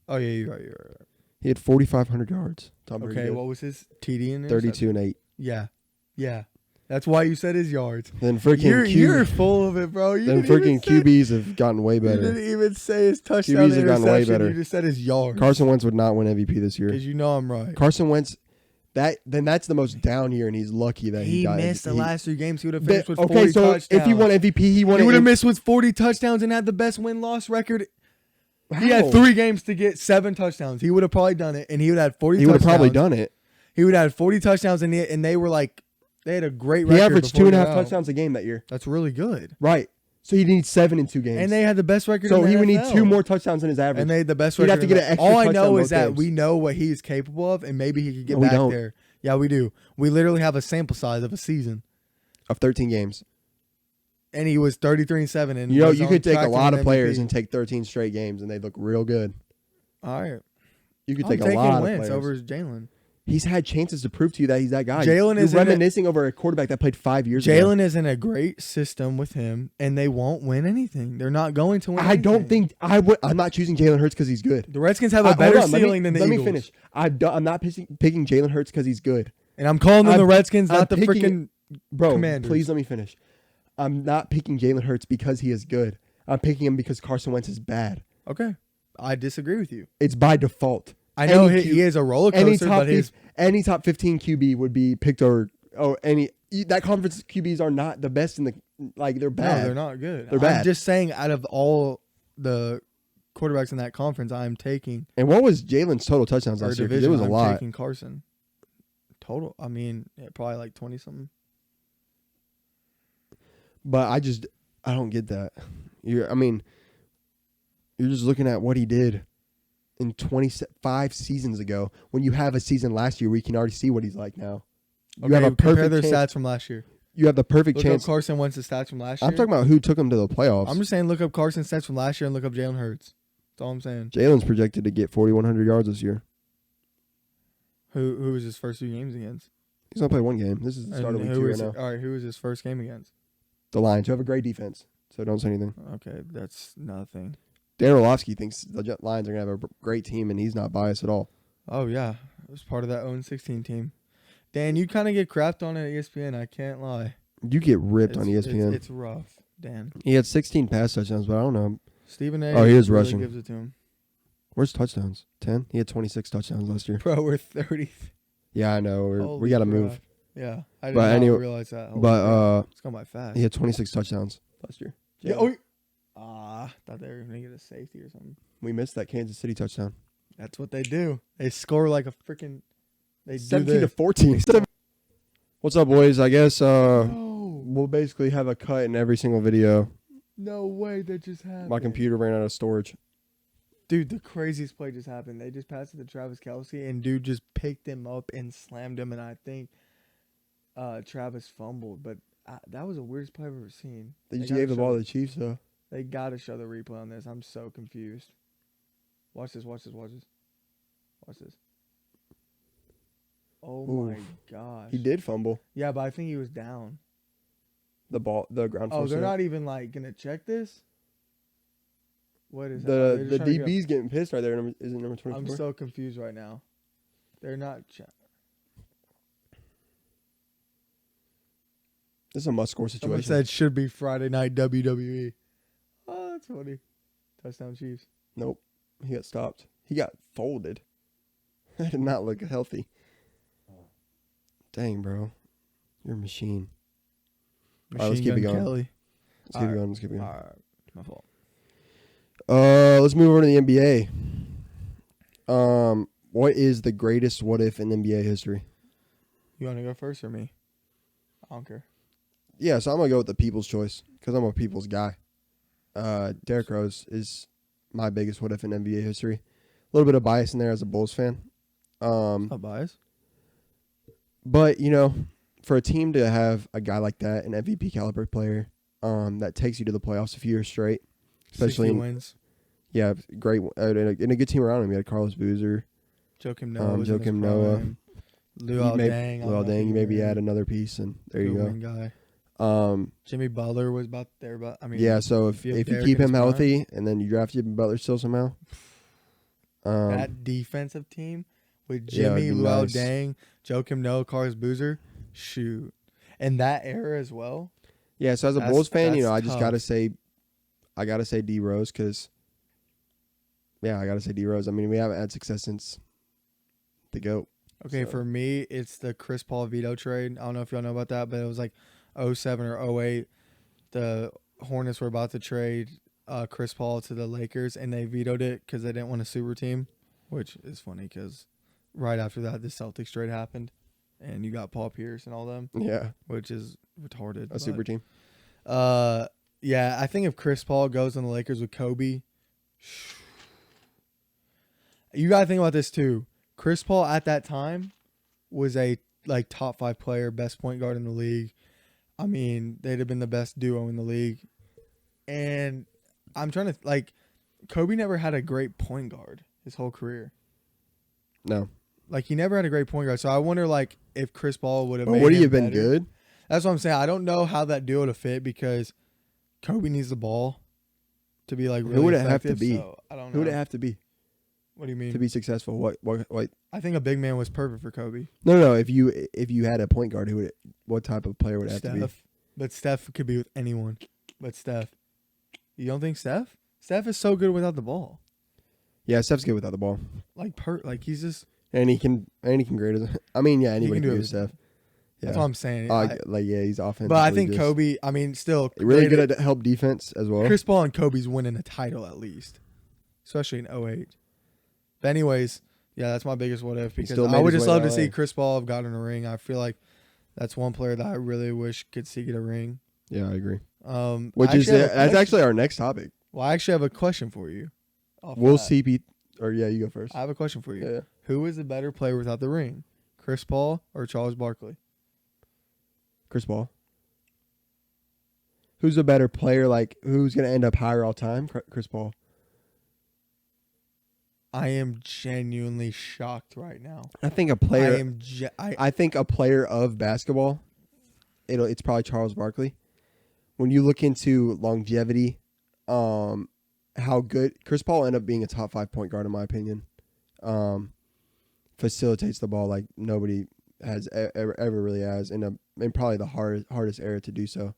Oh, yeah, you're right. He had 4,500 yards. Tom Brady did. What was his TD in there? 32 and 8. Yeah. That's why you said his yards. Then freaking you're full of it, bro. Then freaking QBs have gotten way better. You didn't even say his touchdown. QBs have gotten way better. You just said his yards. Carson Wentz would not win MVP this year. Because you know I'm right. Carson Wentz, that's the most down year, and he's lucky that he got missed the last 3 games. He would have finished with 40 touchdowns. If he won MVP, he would have missed with 40 touchdowns and had the best win-loss record He had 3 games to get 7 touchdowns. He would have probably done it, and he would have had 40 touchdowns. He would have probably done it. He would have had 40 touchdowns, and they were like, they had a great record. He averaged 2.5 touchdowns a game that year. That's really good. Right. So he needs 7 in 2 games. And they had the best record so in the he would NFL. need 2 more touchdowns than his average. And they had the best He'd record. have to get an extra All I touchdown know is both that games. we know what he is capable of, and maybe he could get No, we back don't. there. Yeah, we do. We literally have a sample size of a season. Of 13 games. And he was 33-7. And You know, was you on could take track a to lot win of players MVP. and take 13 straight games, and they look real good. All right. You could I'm take a taking lot of Wentz players. over Jalen. He's had chances to prove to you that he's that guy. Jalen You're is in reminiscing over a quarterback that played 5 years ago. Jalen is in a great system with him, and they won't win anything. They're not going to win I don't anything. think I would. I'm not choosing Jalen Hurts because he's good. The Redskins have a better ceiling than the Eagles. Let me finish. I'm not picking Jalen Hurts because he's good. And I'm calling them the Redskins, I'm not the picking- freaking Bro, Commanders. please let me finish. I'm not picking Jalen Hurts because he is good. I'm picking him because Carson Wentz is bad. Okay. I disagree with you. It's by default. I know Any he is a roller coaster, but any top 15 QB would be picked over. Oh, that conference QBs are not the best in the they're bad. No, they're not good. They're bad. I'm just saying, out of all the quarterbacks in that conference, I'm taking And what was Jalen's total touchdowns our last year? 'Cause division. it was a I'm lot. taking Carson. Total. I mean, probably like 20 something. But I don't get that. You're just looking at what he did in 25 seasons ago. When you have a season last year, we can already see what he's like now. You have a compare perfect their chance. stats from last year. You have the perfect Look chance. up Carson Wentz's stats from last year. I'm talking about who took him to the playoffs. I'm just saying, look up Carson's stats from last year and look up Jalen Hurts. That's all I'm saying. Jalen's projected to get 4,100 yards this year. Who was his first 2 games against? He's gonna play 1 game. This is the start of week 2 right now. All right, who was his first game against? The Lions, who have a great defense, so don't say anything. Okay, that's nothing. Dan Orlovsky thinks the Lions are gonna have a great team, and he's not biased at all. Oh yeah, it was part of that 0-16 team. Dan, you kind of get crapped on at ESPN. I can't lie. You get ripped on ESPN. It's rough, Dan. He had 16 pass touchdowns, but I don't know. Stephen A. Oh, he was really rushing. gives it to him. Where's touchdowns? 10? He had 26 touchdowns last year. Bro, we're 30. Yeah, I know. We Holy got to crap. move. Yeah, I did But not anyway- realize that. Holy But crap. It's gone by fast. he had 26 touchdowns last year. Yeah. Oh, thought they were gonna get a safety or something. We missed that Kansas City touchdown. That's what they do. They score like a freaking. They 17 do to 14. What's up, boys? I guess No, we'll basically have a cut in every single video. no way that just happened. My computer ran out of storage. Dude, the craziest play just happened. They just passed it to Travis Kelce, and dude just picked him up and slammed him, and I think Travis fumbled. But that was the weirdest play I've ever seen. They just gave the ball to the Chiefs, though. They got to show the replay on this. I'm so confused. Watch this. Oh, my gosh. He did fumble Yeah, but I think he was down. the ground Oh, force. they're not even, like, going to check this? What is that? The They're just trying to DB's getting pissed right there. Is it number 24? I'm so confused right now. They're not. This is a must-score Someone situation. said should be Friday night WWE. Oh, that's funny. Touchdown Chiefs. Nope. He got stopped. He got folded. That did not look healthy. Dang, bro. You're a machine. All right, let's keep it going. Kelly. Let's keep it going. Let's keep it going. All right. My fault. Let's move over to the NBA. What is the greatest what if in NBA history? You want to go first or me? I don't care. Yeah, so I'm gonna go with the people's choice because I'm a people's guy. Derrick Rose is my biggest what if in NBA history. A little bit of bias in there as a Bulls fan. Not biased. But for a team to have a guy like that, an MVP caliber player, that takes you to the playoffs a few years straight, especially 60 wins. Yeah, great and a good team around him. You had Carlos Boozer, Joakim Noah. Joakim Noah. Luol Deng. Well, dang, you maybe add another piece, and there you go. Guy. Jimmy Butler was about there, but I mean, yeah. So if you keep him healthy, and then you draft Jimmy Butler still somehow, that defensive team with Jimmy, Luol Deng, Joakim Noah, Carlos Boozer, shoot, and that era as well. Yeah. So as a Bulls fan, I just tough. gotta say D Rose because, yeah, I gotta say D Rose. I mean, we haven't had success since the GOAT. Okay, for me, it's the Chris Paul veto trade. I don't know if y'all know about that, but it was like 07 or 08. The Hornets were about to trade Chris Paul to the Lakers, and they vetoed it because they didn't want a super team, which is funny because right after that, the Celtics trade happened, and you got Paul Pierce and all them. Yeah. Which is retarded. A super team. Yeah, I think if Chris Paul goes on the Lakers with Kobe, you got to think about this too. Chris Paul at that time was a top 5 player, best point guard in the league. I mean, they'd have been the best duo in the league. And I'm trying to Kobe never had a great point guard his whole career. No. He never had a great point guard. So I wonder if Chris Paul would have made would he him have been better. good? That's what I'm saying. I don't know how that duo to fit because Kobe needs the ball to be really Who would it effective, have to be? So I don't know. Who would it have to be? What do you mean? To be successful? What? I think a big man was perfect for Kobe. No. If you had a point guard, what type of player would it have to be? But Steph could be with anyone. But Steph. You don't think Steph? Steph is so good without the ball. Yeah, Steph's good without the ball. He's just and he can grade as. I mean, yeah, anybody can do Steph. Yeah. That's what I'm saying. He's offensive. But I think Kobe. I mean, still really good at help defense as well. Chris Paul and Kobe's winning a title at least, especially in 2008. But anyways, yeah, that's my biggest what if because I would just love to see Chris Paul have gotten a ring. I feel like that's one player that I really wish could see get a ring. Yeah, I agree. That's actually our next topic. Well, I actually have a question for you. We'll see. You go first. I have a question for you. Yeah. Who is a better player without the ring, Chris Paul or Charles Barkley? Chris Paul. Who's a better player? Who's going to end up higher all time? Chris Paul. I am genuinely shocked right now. I think a player. I think a player of basketball. It's probably Charles Barkley. When you look into longevity, how good Chris Paul ended up being a top 5 point guard in my opinion. Facilitates the ball like nobody has ever really has in probably the hardest era to do so.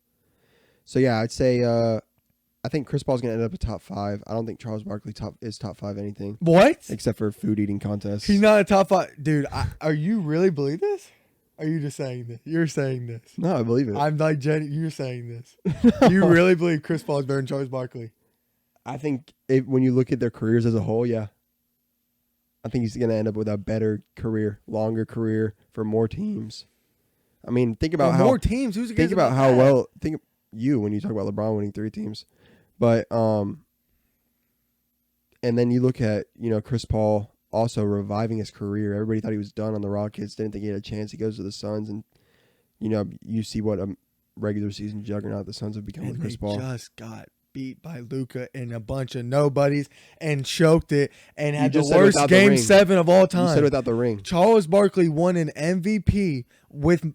So yeah, I'd say I think Chris Paul's gonna end up a top 5. I don't think Charles Barkley is top 5 anything. What? Except for food eating contests. He's not a top 5, dude. Are you really believe this? Are you just saying this? You're saying this. No, I believe it. I'm you're saying this. You really believe Chris Paul is better than Charles Barkley? I think when you look at their careers as a whole, yeah. I think he's going to end up with a better career, longer career for more teams. I mean, think about more teams. Who's think about how well when you talk about LeBron winning 3 teams, but and then you look at Chris Paul also reviving his career. Everybody thought he was done on the Rockets. Didn't think he had a chance. He goes to the Suns, and you see what a regular season juggernaut the Suns have become with Chris Paul. Just got beat by Luka and a bunch of nobodies and choked it and had the worst game 7 of all time. You said without the ring. Charles Barkley won an MVP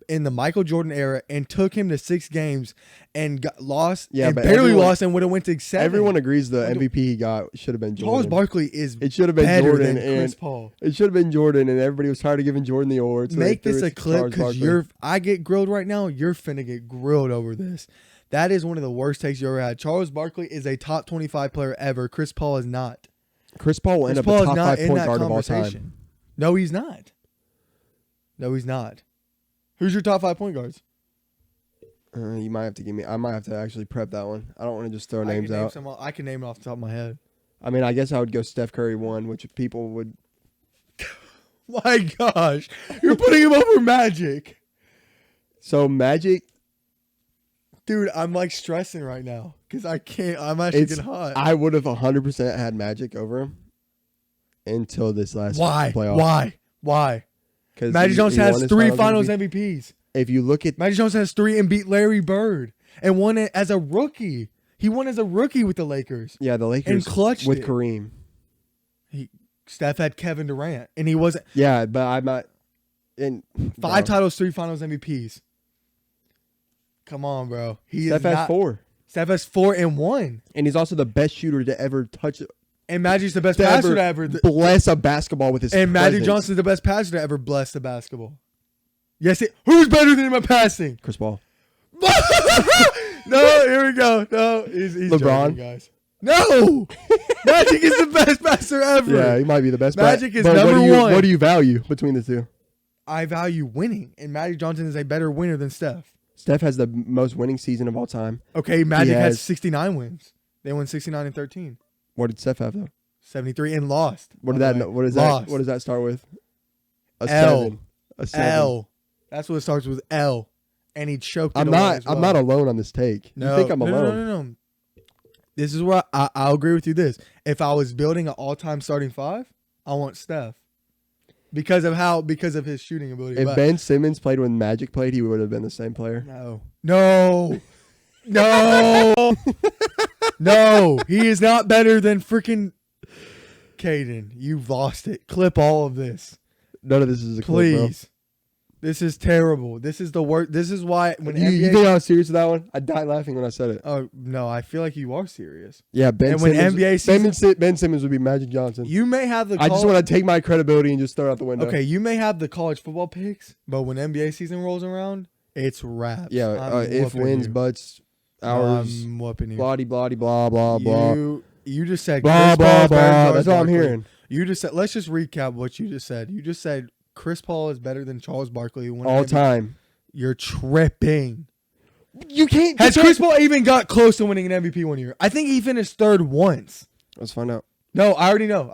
in the Michael Jordan era and took him to 6 games and lost barely lost and would have went to 7. Everyone agrees the MVP he got should have been Jordan. Charles Barkley is it should have been Jordan than Chris Paul. It should have been Jordan, and everybody was tired of giving Jordan the awards. So make this a clip because I get grilled right now. You're finna get grilled over this. That is one of the worst takes you ever had. Charles Barkley is a top 25 player ever. Chris Paul is not. Chris Paul will end up a top 5 point guard of all time. No, he's not. Who's your top 5 point guards? You might have to give me. I might have to actually prep that one. I don't want to just throw names out. I can name it off the top of my head. I mean, I guess I would go Steph Curry 1, which people would. My gosh, you're putting him over Magic. So Magic. Dude, I'm stressing right now because I can't. I'm actually getting hot. I would have 100% had Magic over him until this last playoff. Why? Because Magic Johnson has 3 Finals MVPs. If you look at Magic Johnson has 3 and beat Larry Bird and won it as a rookie. He won as a rookie with the Lakers. Yeah, the Lakers and clutched with Kareem. Steph had Kevin Durant, and he wasn't. Yeah, but I'm not. 5 titles, 3 Finals MVPs. Come on, bro. Steph has 4. Steph has 4 and 1. And he's also the best shooter to ever touch it. And Magic's the best passer to ever bless a basketball with his And Magic Johnson's the best passer to ever bless the basketball. Yes, who's better than him at passing? Chris Paul. No, here we go. No, he's LeBron, joking, guys. No, Magic is the best passer ever. Yeah, he might be the best. Magic is number 1. What do you value between the two? I value winning, and Magic Johnson is a better winner than Steph. Steph has the most winning season of all time. Okay, Magic has 69 wins. They won 69-13. What did Steph have though? 73 and lost. What by did the that? way. What is Lost. that? What does that start with? A L. 7. A 7. L. That's what it starts with, L. And he choked it I'm away not. as well. I'm not alone on this take. No, You think I'm alone? No. This is where I'll agree with you. This, if I was building an all-time starting 5, I want Steph because of his shooting ability. If But Ben Simmons played when Magic played, he would have been the same player. no, no, he is not better than freaking Caden. You've lost it. Clip all of this, None of this is a clip, bro. please. This is terrible. This is the worst. This is why when You NBA. think I was serious with that one? I died laughing when I said it. Oh no, I feel like you are serious. Yeah, Ben And when Simmons. NBA season- Ben Simmons would be Magic Johnson. You may have the. I just want to take my credibility and just throw it out the window. Okay, you may have the college football picks, but when NBA season rolls around, it's wraps. Yeah, I'm if whooping wins, you. buts, hours, I'm whooping you. blah, blah, blah, blah, blah. You just said Blah, Chris blah, Paul is better than blah. Charles That's all I'm Barkley. hearing. You just said. Let's just recap what you just said. You just said Chris Paul is better than Charles Barkley. Who won All MVP. time. You're tripping. You can't. Has Chris Paul even got close to winning an MVP one year? I think he finished third once. Let's find out. No, I already know.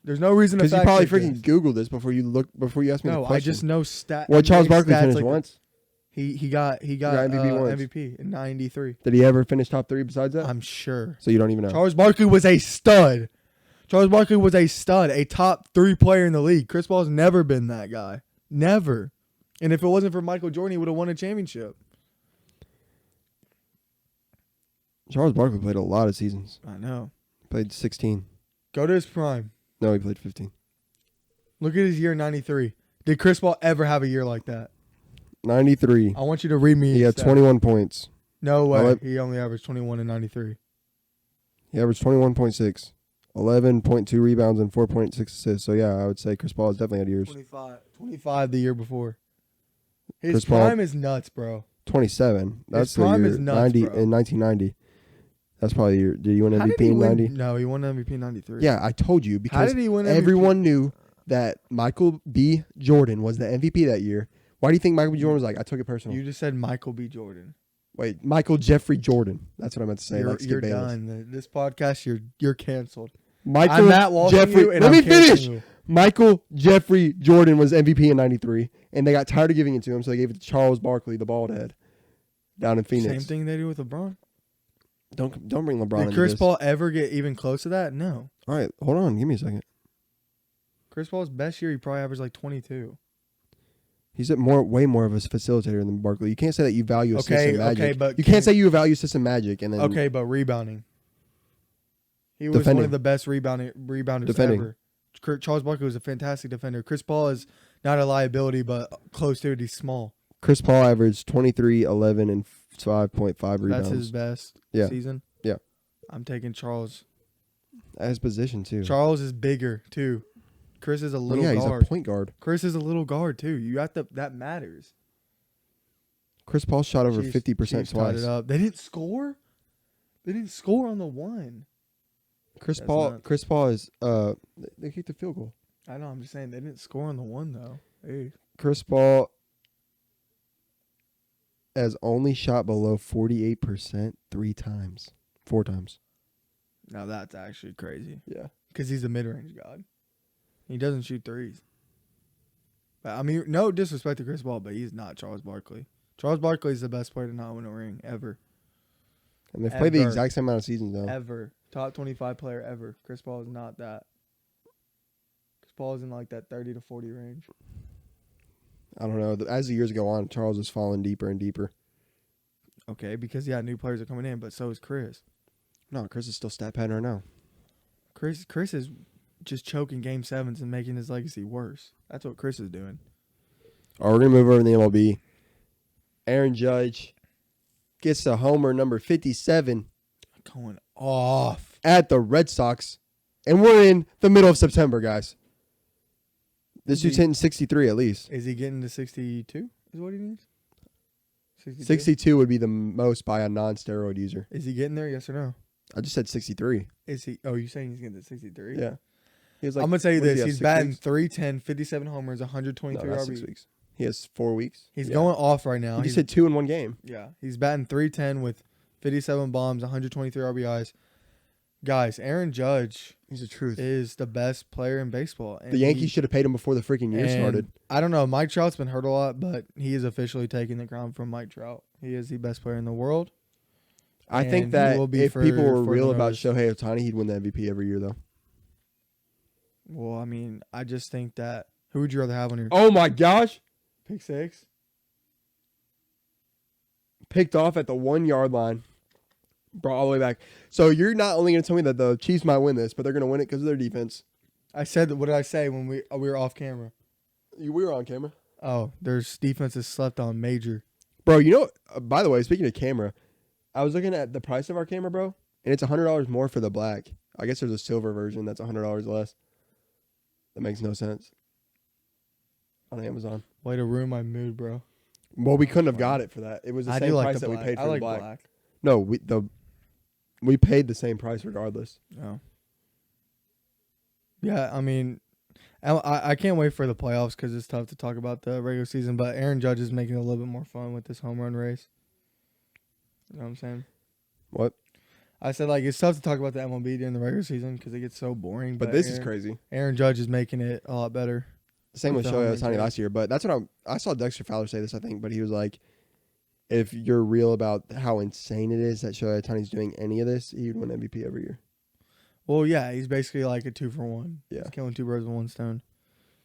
There's no reason to Because you fact probably check freaking this. Googled this before you asked me the No, question. I just know stat. Well, Charles NBA Barkley stats finished like- once. He got MVP once. MVP in '93. Did he ever finish top 3 besides that? I'm sure. So you don't even know. Charles Barkley was a stud. A top 3 player in the league. Chris Paul's never been that guy. Never. And if it wasn't for Michael Jordan, he would have won a championship. Charles Barkley played a lot of seasons. I know. Played 16. Go to his prime. No, he played 15. Look at his year in '93. Did Chris Paul ever have a year like that? 93. I want you to read me. He had his stats. 21 points. No way. Ele- He only averaged 21 in '93. He averaged 21.6. 11.2 rebounds and 4.6 assists. So, yeah, I would say Chris Paul has definitely had years. 25 the year before. His Chris Paul- prime is nuts, bro. 27. That's the prime year. is nuts, 90 bro. in 1990. That's probably the year. Did he win How did MVP he in win? 90? No, he won MVP in '93. Yeah, I told you How because did he win MVP? everyone knew that Michael B. Jordan was the MVP that year. Why do you think Michael B. Jordan was like, I took it personal? You just said Michael B. Jordan. Wait, Michael Jeffrey Jordan. That's what I meant to say. You're, like Skip you're Bayless. done. This podcast, you're canceled. Michael I'm Matt Walsh Jeffrey. you, and Let I'm me finish. canceling you. Michael Jeffrey Jordan was MVP in 93, and they got tired of giving it to him, so they gave it to Charles Barkley, the bald head, down in Phoenix. Same thing they do with LeBron. Don't bring LeBron Did into Chris this. Paul ever get even close to that? No. All right, hold on. Give me a second. Chris Paul's best year, he probably averaged like 22. He's way more of a facilitator than Barkley. You can't say that you value assists and magic. okay, but you can't say you value assists and magic, and then Okay, but rebounding. He was one Defending. of the best rebounders Defending. ever. Charles Barkley was a fantastic defender. Chris Paul is not a liability, but close to it. He's small. Chris Paul averaged 23, 11, and 5.5 rebounds. That's his best Yeah. season. Yeah. I'm taking Charles. At his position too. Charles is bigger too. Chris is a Well, little yeah, guard. he's a point guard. Chris is a little guard too. You got that matters. Chris Paul shot over Chiefs- 50% Chiefs tied twice. it up. They didn't score. They didn't score on the one. Chris That's Paul. nuts. Chris Paul is. They kicked the field goal. I know. I'm just saying they didn't score on the one though. Hey. Chris Paul has only shot below 48% 4 times. Now that's actually crazy. Yeah. Because he's a mid-range god. He doesn't shoot threes. But, I mean, no disrespect to Chris Paul, but he's not Charles Barkley. Charles Barkley is the best player to not win a ring ever. And they've played the Ever. exact same amount of seasons though. Ever. Top 25 player ever. Chris Paul is not that. Chris Paul is in like that 30 to 40 range. I don't know. As the years go on, Charles is falling deeper and deeper. Okay, because yeah, new players are coming in, but so is Chris. No, Chris is still stat pattern right now. Chris is just choking game sevens and making his legacy worse. That's what Chris is doing. All right, we're going to move over to the MLB. Aaron Judge gets the homer number 57 Going off. at the Red Sox. And we're in the middle of September, guys. This dude's hitting 63 at least. Is he getting to 62? Is what he needs? 62 would be the most by a non-steroid user. Is he getting there? Yes or no? I just said 63. Is he? Oh, you saying he's getting to 63? Yeah. He was I'm gonna tell you what does this: he have, he's 6 batting weeks? 310, 57 homers, No, 123 not 6 RBI. weeks. He has 4 weeks. He's Yeah. going off right now. He just hit 2 in one game. Yeah, he's batting 310 with 57 bombs, 123 RBIs. Guys, Aaron Judge He's the truth. is the best player in baseball. And The Yankees should have paid him before the freaking year started. I don't know. Mike Trout's been hurt a lot, but he is officially taking the crown from Mike Trout. He is the best player in the world. I think that if people were real about Shohei Ohtani, he'd win the MVP every year, though. Well, I mean, I just think that. Who would you rather have on your Oh, my gosh. pick 6? Picked off at the 1-yard line. Brought all the way back. So you're not only going to tell me that the Chiefs might win this, but they're going to win it because of their defense. I said, what did I say when we were off camera? We were on camera. Oh, their defense is slept on major. Bro, you know, by the way, speaking of camera, I was looking at the price of our camera, bro, and it's $100 more for the black. I guess there's a silver version that's $100 less. That makes no sense. On Amazon. Way to ruin my mood, bro. Well, we couldn't have got it for that. It was the same price that we paid for the black. No, we paid the same price regardless. Oh. Yeah, I mean, I can't wait for the playoffs because it's tough to talk about the regular season, but Aaron Judge is making it a little bit more fun with this home run race. You know what I'm saying? What? I said, like, it's tough to talk about the MLB during the regular season because it gets so boring. But this is crazy. Aaron Judge is making it a lot better. Same with Shohei Ohtani last year, but that's what I saw Dexter Fowler say this, I think, but he was like, if you're real about how insane it is that Shohei Ohtani's doing any of this, he would win MVP every year. Well, yeah, he's basically like a 2-for-1. Yeah. He's killing 2 birds with 1 stone.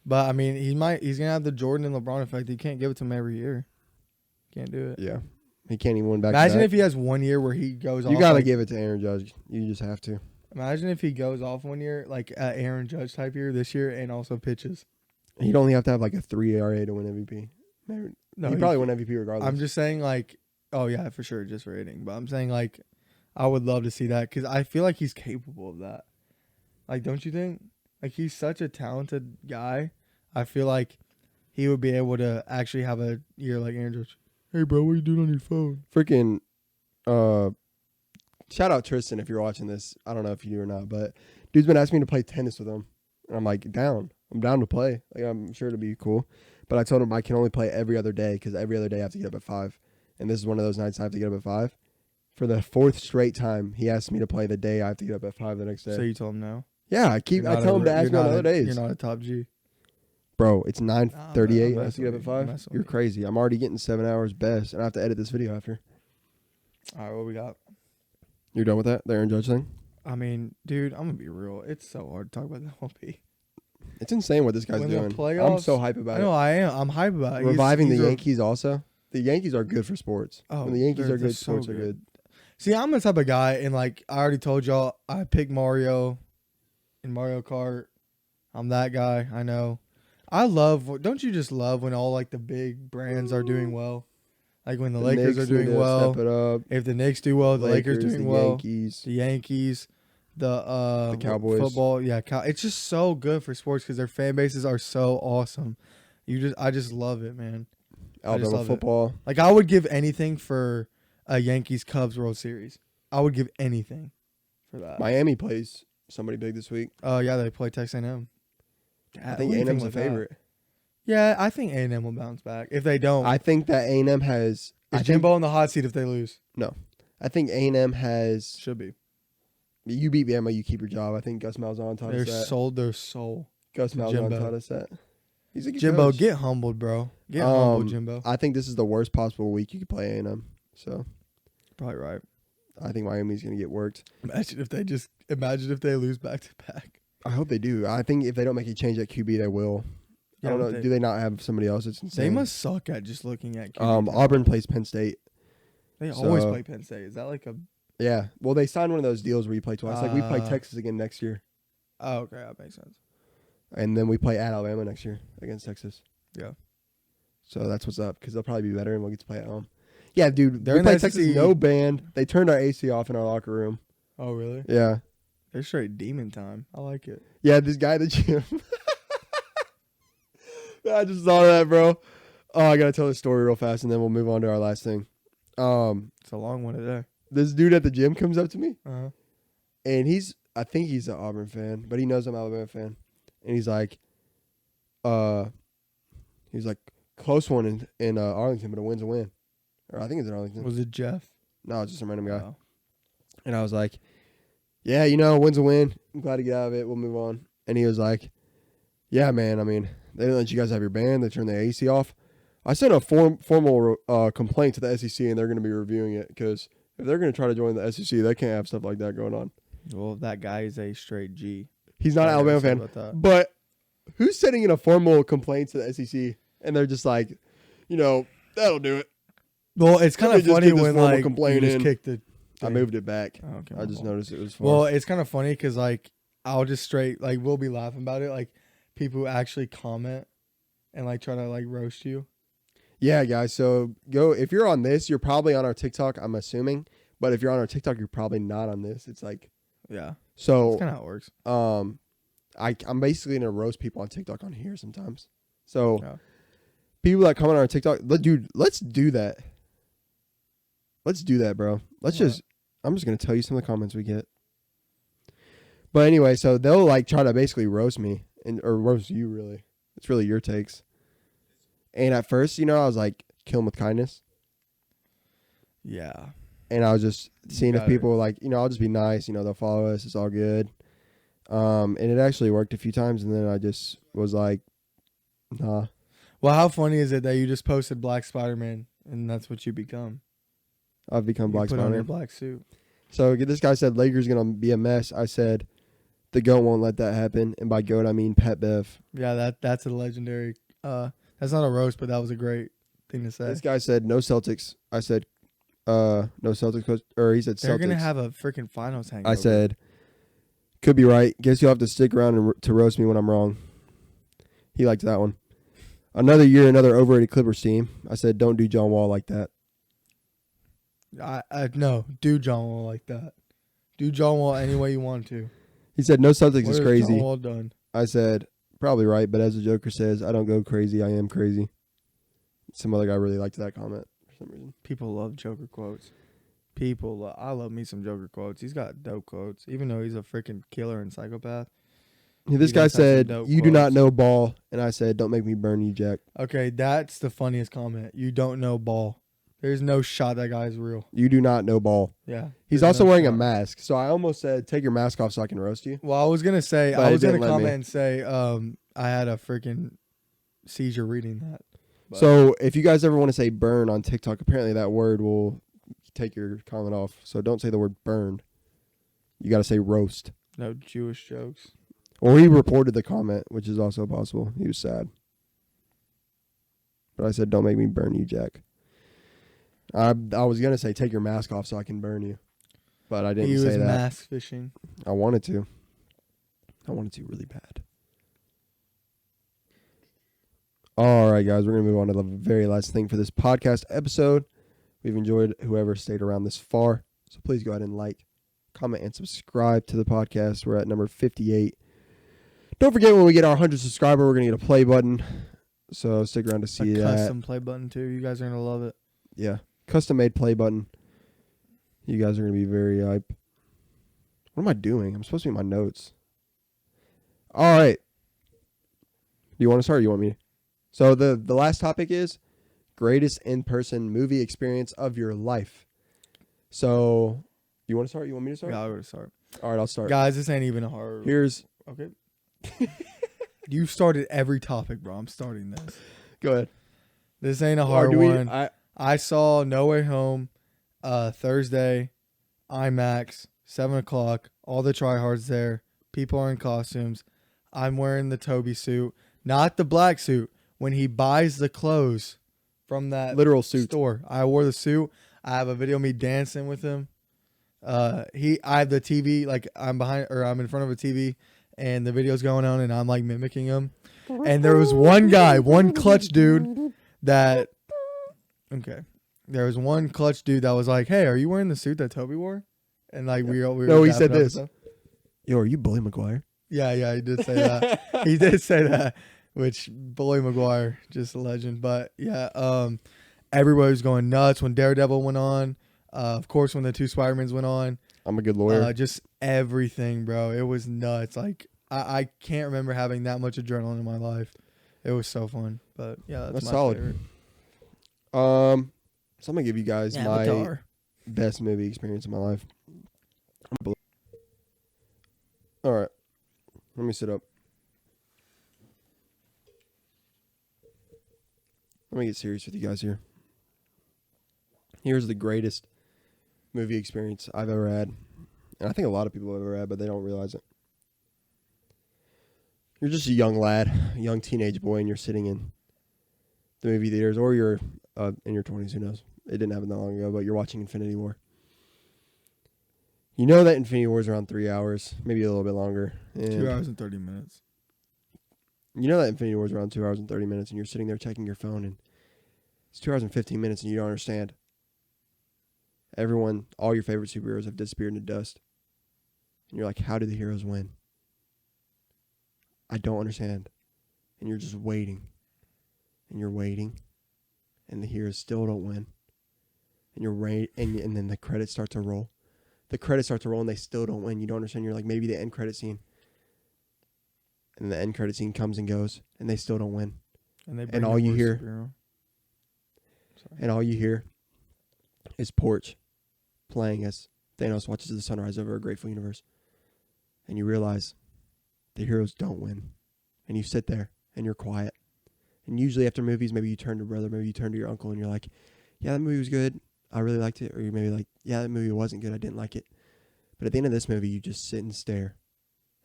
But, I mean, he's going to have the Jordan and LeBron effect. You can't give it to him every year. Can't do it. Yeah. He can't even win back. Imagine if he has 1 year where he goes off. You got to give it to Aaron Judge. You just have to. Imagine if he goes off 1 year, like Aaron Judge type year this year, and also pitches. He'd only have to have like a 3 ERA to win MVP. Maybe, no, he'd probably win MVP regardless. I'm just saying, like, oh, yeah, for sure, just rating. But I'm saying, like, I would love to see that because I feel like he's capable of that. Like, don't you think? Like, he's such a talented guy. I feel like he would be able to actually have a year like Aaron Judge. Hey, bro, what are you doing on your phone? Freaking, shout out Tristan if you're watching this. I don't know if you do or not, but dude's been asking me to play tennis with him. And I'm like, down. I'm down to play. Like, I'm sure it'll be cool. But I told him I can only play every other day because every other day I have to get up at 5. And this is one of those nights I have to get up at 5. For the 4th straight time, he asked me to play the day I have to get up at 5 the next day. So you told him no? Yeah, I tell him to ask me on other days. You're not a top G. Bro, it's 9:38. I have to get up at 5. You're You're crazy. I'm already getting 7 hours best, and I have to edit this video after. All right, what we got? You're done with that? The Aaron Judge thing? I mean, dude, I'm going to be real. It's so hard to talk about the MLB. It's insane what this guy's doing. I'm so hype about it. No, I am. I'm hype about it. Reviving the Yankees also. The Yankees are good for sports. Oh, when the Yankees are good, sports are good. See, I'm the type of guy, and like I already told y'all, I picked Mario in Mario Kart. I'm that guy. I know. Don't you just love when all like the big brands are doing well? Like when the Lakers are doing well. Step it up. If the Knicks do well, the Lakers doing well. The Yankees. The Cowboys. Football. Yeah, it's just so good for sports because their fan bases are so awesome. I just love it, man. Alabama football. Like I would give anything for a Yankees Cubs World Series. I would give anything for that. Miami plays somebody big this week. Oh yeah, they play Texas A&M. I think A&M's a favorite. Yeah, I think A&M will bounce back. If they don't, I think that A&M has. Is Jimbo in the hot seat if they lose? No, I think A&M has. Should be. You beat Bama, you keep your job. I think Gus Malzahn taught us that. They sold their soul. Gus Malzahn taught us that. He's a good Jimbo, coach. Get humbled, bro. Get humbled, Jimbo. I think this is the worst possible week you could play A&M. So, probably right. I think Miami's gonna get worked. Imagine if they lose back to back. I hope they do. I think if they don't make a change at QB, they will. Yeah, I don't know. Do they not have somebody else? It's insane. They must suck at just looking at QB. Auburn plays Penn State. They always play Penn State. Is that like a? Yeah. Well, they signed one of those deals where you play twice. Like we play Texas again next year. Oh, okay, that makes sense. And then we play at Alabama next year against Texas. Yeah. So that's what's up because they'll probably be better and we'll get to play at home. Yeah, dude. They're we play Texas, no band. They turned our AC off in our locker room. Oh, really? Yeah. They're straight demon time. I like it. Yeah, this guy at the gym. I just saw that, bro. Oh, I gotta tell this story real fast and then we'll move on to our last thing. It's a long one today. This dude at the gym comes up to me, and I think he's an Auburn fan, but he knows I'm an Alabama fan, and he's like, close one in Arlington, but a win's a win. Or I think it's in Arlington. Was it Jeff? No, it's just some random guy. Oh. And I was like, yeah, win's a win. I'm glad to get out of it. We'll move on. And he was like, yeah, man. I mean, they didn't let you guys have your band. They turned the AC off. I sent a formal complaint to the SEC, and they're going to be reviewing it because if they're going to try to join the SEC, they can't have stuff like that going on. Well, that guy is a straight G. He's not an Alabama fan. But who's sending in a formal complaint to the SEC, and they're just like, that'll do it. Well, it's kind of funny when like you just kick the. I moved it back. Oh, okay, I just noticed it was far. Well, it's kind of funny because like I'll just straight like we'll be laughing about it, like people who actually comment and like try to like roast you. Yeah, guys. So if you're on this, you're probably on our TikTok. I'm assuming, but if you're on our TikTok, you're probably not on this. It's like, yeah. So that's kind of how it works. I'm basically gonna roast people on TikTok on here sometimes. So people that comment on our TikTok, dude, let's do that. Let's do that, bro. I'm just going to tell you some of the comments we get. But anyway, so they'll like try to basically roast me or roast you really. It's really your takes. And at first, I was like, kill them with kindness. Yeah. And I was just seeing if people were like, I'll just be nice. They'll follow us. It's all good. And it actually worked a few times. And then I just was like, nah. Well, how funny is it that you just posted Black Spider-Man and that's what you become? I've become Black Spider-Man. Put on your black suit. So this guy said Lakers going to be a mess. I said the GOAT won't let that happen. And by GOAT, I mean Pat Bev. Yeah, that's a legendary. That's not a roast, but that was a great thing to say. This guy said no Celtics. I said no Celtics. Or he said Celtics. They're going to have a freaking finals hangover. I said, could be right. Guess you'll have to stick around to roast me when I'm wrong. He liked that one. Another year, another overrated Clippers team. I said, don't do John Wall like that. No, do John Wall like that. Do John Wall any way you want to. He said, no Celtics is crazy. John Wall done? I said, probably right, but as the Joker says, I don't go crazy, I am crazy. Some other guy really liked that comment for some reason. People love Joker quotes. I love me some Joker quotes. He's got dope quotes, even though he's a freaking killer and psychopath. This guy said, you do not know ball, and I said, don't make me burn you, Jack. Okay, that's the funniest comment. You don't know ball. There's no shot that guy's real. You do not know ball. Yeah. He's also wearing a mask, so I almost said, take your mask off so I can roast you. Well, I was going to say, I was going to comment and say I had a freaking seizure reading that. But. So if you guys ever want to say burn on TikTok, apparently that word will take your comment off. So don't say the word burn. You got to say roast. No Jewish jokes. Or he reported the comment, which is also possible. He was sad. But I said, don't make me burn you, Jack. I was going to say, take your mask off so I can burn you. But I didn't say that. He was mask fishing. I wanted to. Really bad. All right, guys. We're going to move on to the very last thing for this podcast episode. We've enjoyed whoever stayed around this far. So please go ahead and like, comment, and subscribe to the podcast. We're at number 58. Don't forget, when we get our 100 subscriber, we're going to get a play button. So stick around to see that. A custom play button, too. You guys are going to love it. Yeah. Custom-made play button. You guys are going to be very hype. What am I doing? I'm supposed to be in my notes. All right. Do you want to start or you want me? So the last topic is greatest in-person movie experience of your life. So you want to start? You want me to start? Yeah, I would start. All right, I'll start. Guys, this ain't even a hard... Okay. You started every topic, bro. I'm starting this. Go ahead. This ain't a hard one. I saw No Way Home Thursday, IMAX, 7 o'clock. All the tryhards there. People are in costumes. I'm wearing the Toby suit. Not the black suit. When he buys the clothes from that literal suit store. I wore the suit. I have a video of me dancing with him. I have the TV, like I'm in front of a TV and the video's going on and I'm like mimicking him. And there was one guy, one clutch dude that there was one clutch dude that was like, "Hey, are you wearing the suit that Toby wore?" And like we were No, he said this. Yo, are you Bully McGuire? Yeah, he did say that. He did say that, which Bully McGuire, just a legend. But yeah, everybody was going nuts when Daredevil went on. Of course, when the two Spider-Mans went on. I'm a good lawyer. Just everything, bro. It was nuts. Like I can't remember having that much adrenaline in my life. It was so fun. But yeah, that's my solid. favorite. So I'm gonna give you guys my best movie experience of my life. All right. Let me sit up. Let me get serious with you guys here. Here's the greatest movie experience I've ever had. And I think a lot of people have ever had, but they don't realize it. You're just a young lad, a young teenage boy, and you're sitting in the movie theaters, or you're in your 20s, who knows. It didn't happen that long ago, but you're watching Infinity War. You know that Infinity War is around 3 hours, maybe a little bit longer. 2 hours and 30 minutes. You know that Infinity War is around 2 hours and 30 minutes, and you're sitting there checking your phone, and it's 2 hours and 15 minutes, and you don't understand. Everyone, all your favorite superheroes have disappeared into dust. And you're like, how do the heroes win? I don't understand. And you're just waiting. And you're waiting. And the heroes still don't win. And you're and then the credits start to roll. The credits start to roll and they still don't win. You don't understand. You're like, maybe the end credit scene. And the end credit scene comes and goes. And they still don't win. And all you hear. And all you hear is Porch playing as Thanos watches the sunrise over a grateful universe. And you realize the heroes don't win. And you sit there and you're quiet. And usually after movies, maybe you turn to brother, maybe you turn to your uncle and you're like, yeah, that movie was good. I really liked it. Or you're maybe like, yeah, that movie wasn't good. I didn't like it. But at the end of this movie, you just sit and stare.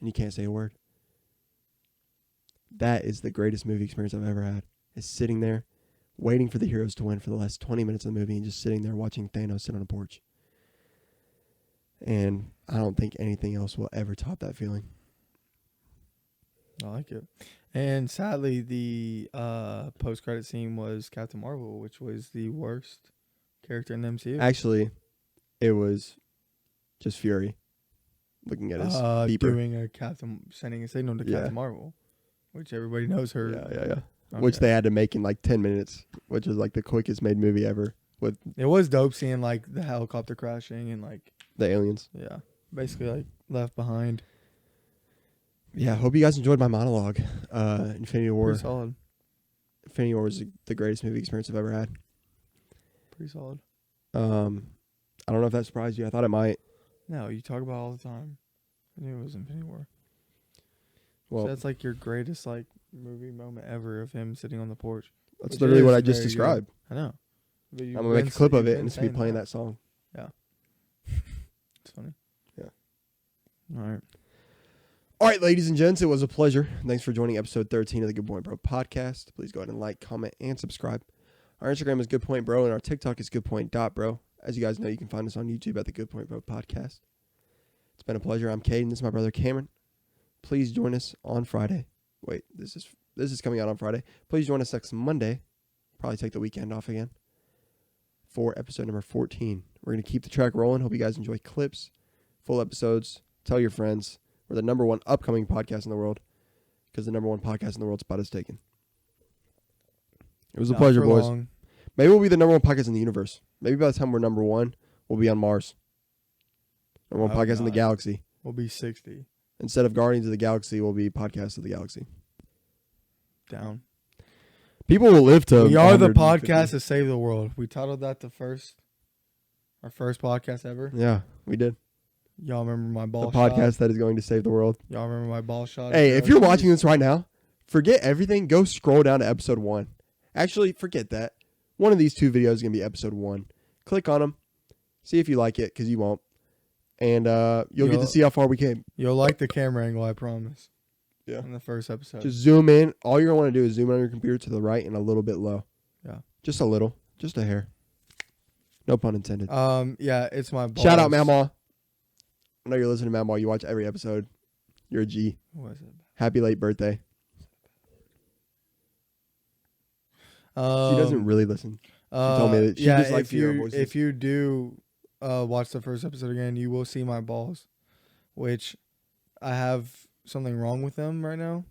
And you can't say a word. That is the greatest movie experience I've ever had. Is sitting there, waiting for the heroes to win for the last 20 minutes of the movie and just sitting there watching Thanos sit on a porch. And I don't think anything else will ever top that feeling. I like it. And sadly, the post-credit scene was Captain Marvel, which was the worst character in the MCU. Actually, it was just Fury looking at his beeper. Doing sending a signal to Captain Marvel, which everybody knows her. Yeah. Okay. Which they had to make in like 10 minutes, which is like the quickest made movie ever. It was dope seeing like the helicopter crashing and like the aliens. Yeah, basically like left behind. Yeah, hope you guys enjoyed my monologue. Infinity War. Pretty solid. Infinity War was the greatest movie experience I've ever had. Pretty solid. I don't know if that surprised you. I thought it might. No, you talk about it all the time. I knew it was Infinity War. Well, so that's like your greatest like movie moment ever of him sitting on the porch. That's literally what I just described. Good. I know. I'm gonna make a clip of it and it's gonna be playing that song. Yeah. It's funny. Yeah. All right, ladies and gents, it was a pleasure. Thanks for joining episode 13 of the Good Point Bro podcast. Please go ahead and like, comment, and subscribe. Our Instagram is Good Point Bro, and our TikTok is goodpoint.bro. As you guys know, you can find us on YouTube at the Good Point Bro podcast. It's been a pleasure. I'm Caden. This is my brother Cameron. Please join us on Friday. Wait, this is coming out on Friday. Please join us next Monday. Probably take the weekend off again for episode number 14. We're going to keep the track rolling. Hope you guys enjoy clips, full episodes. Tell your friends. We're the number one upcoming podcast in the world because the number one podcast in the world spot is taken. It was a pleasure, boys. Long. Maybe we'll be the number one podcast in the universe. Maybe by the time we're number one, we'll be on Mars. Number one podcast in the galaxy. We'll be 60. Instead of Guardians of the Galaxy, we'll be Podcast of the Galaxy. Down. People will live to. We are the podcast to save the world. We titled that our first podcast ever. Yeah, we did. Y'all remember my ball shot? The podcast that is going to save the world. Y'all remember my ball shot? Hey, if you're watching this right now, forget everything. Go scroll down to episode 1. Actually, forget that. One of these 2 videos is going to be episode 1. Click on them. See if you like it, because you won't. And you'll get to see how far we came. You'll like the camera angle, I promise. Yeah. In the first episode. Just zoom in. All you're going to want to do is zoom in on your computer to the right and a little bit low. Yeah. Just a little. Just a hair. No pun intended. Yeah, it's my balls. Shout out, Mamaw. I know you're listening to Mamaw. You watch every episode. You're a G. What is it? Happy late birthday. She doesn't really listen. She told me that she just likes to hear our voices. If you do watch the first episode again, you will see my balls, which I have something wrong with them right now.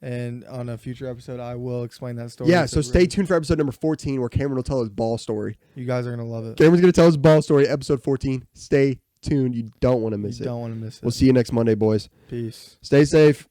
And on a future episode, I will explain that story. Yeah, so stay tuned for episode number 14 where Cameron will tell his ball story. You guys are going to love it. Cameron's going to tell his ball story, episode 14. Stay tuned. You don't want to miss it. You don't want to miss it. We'll see you next Monday, boys. Peace. Stay safe.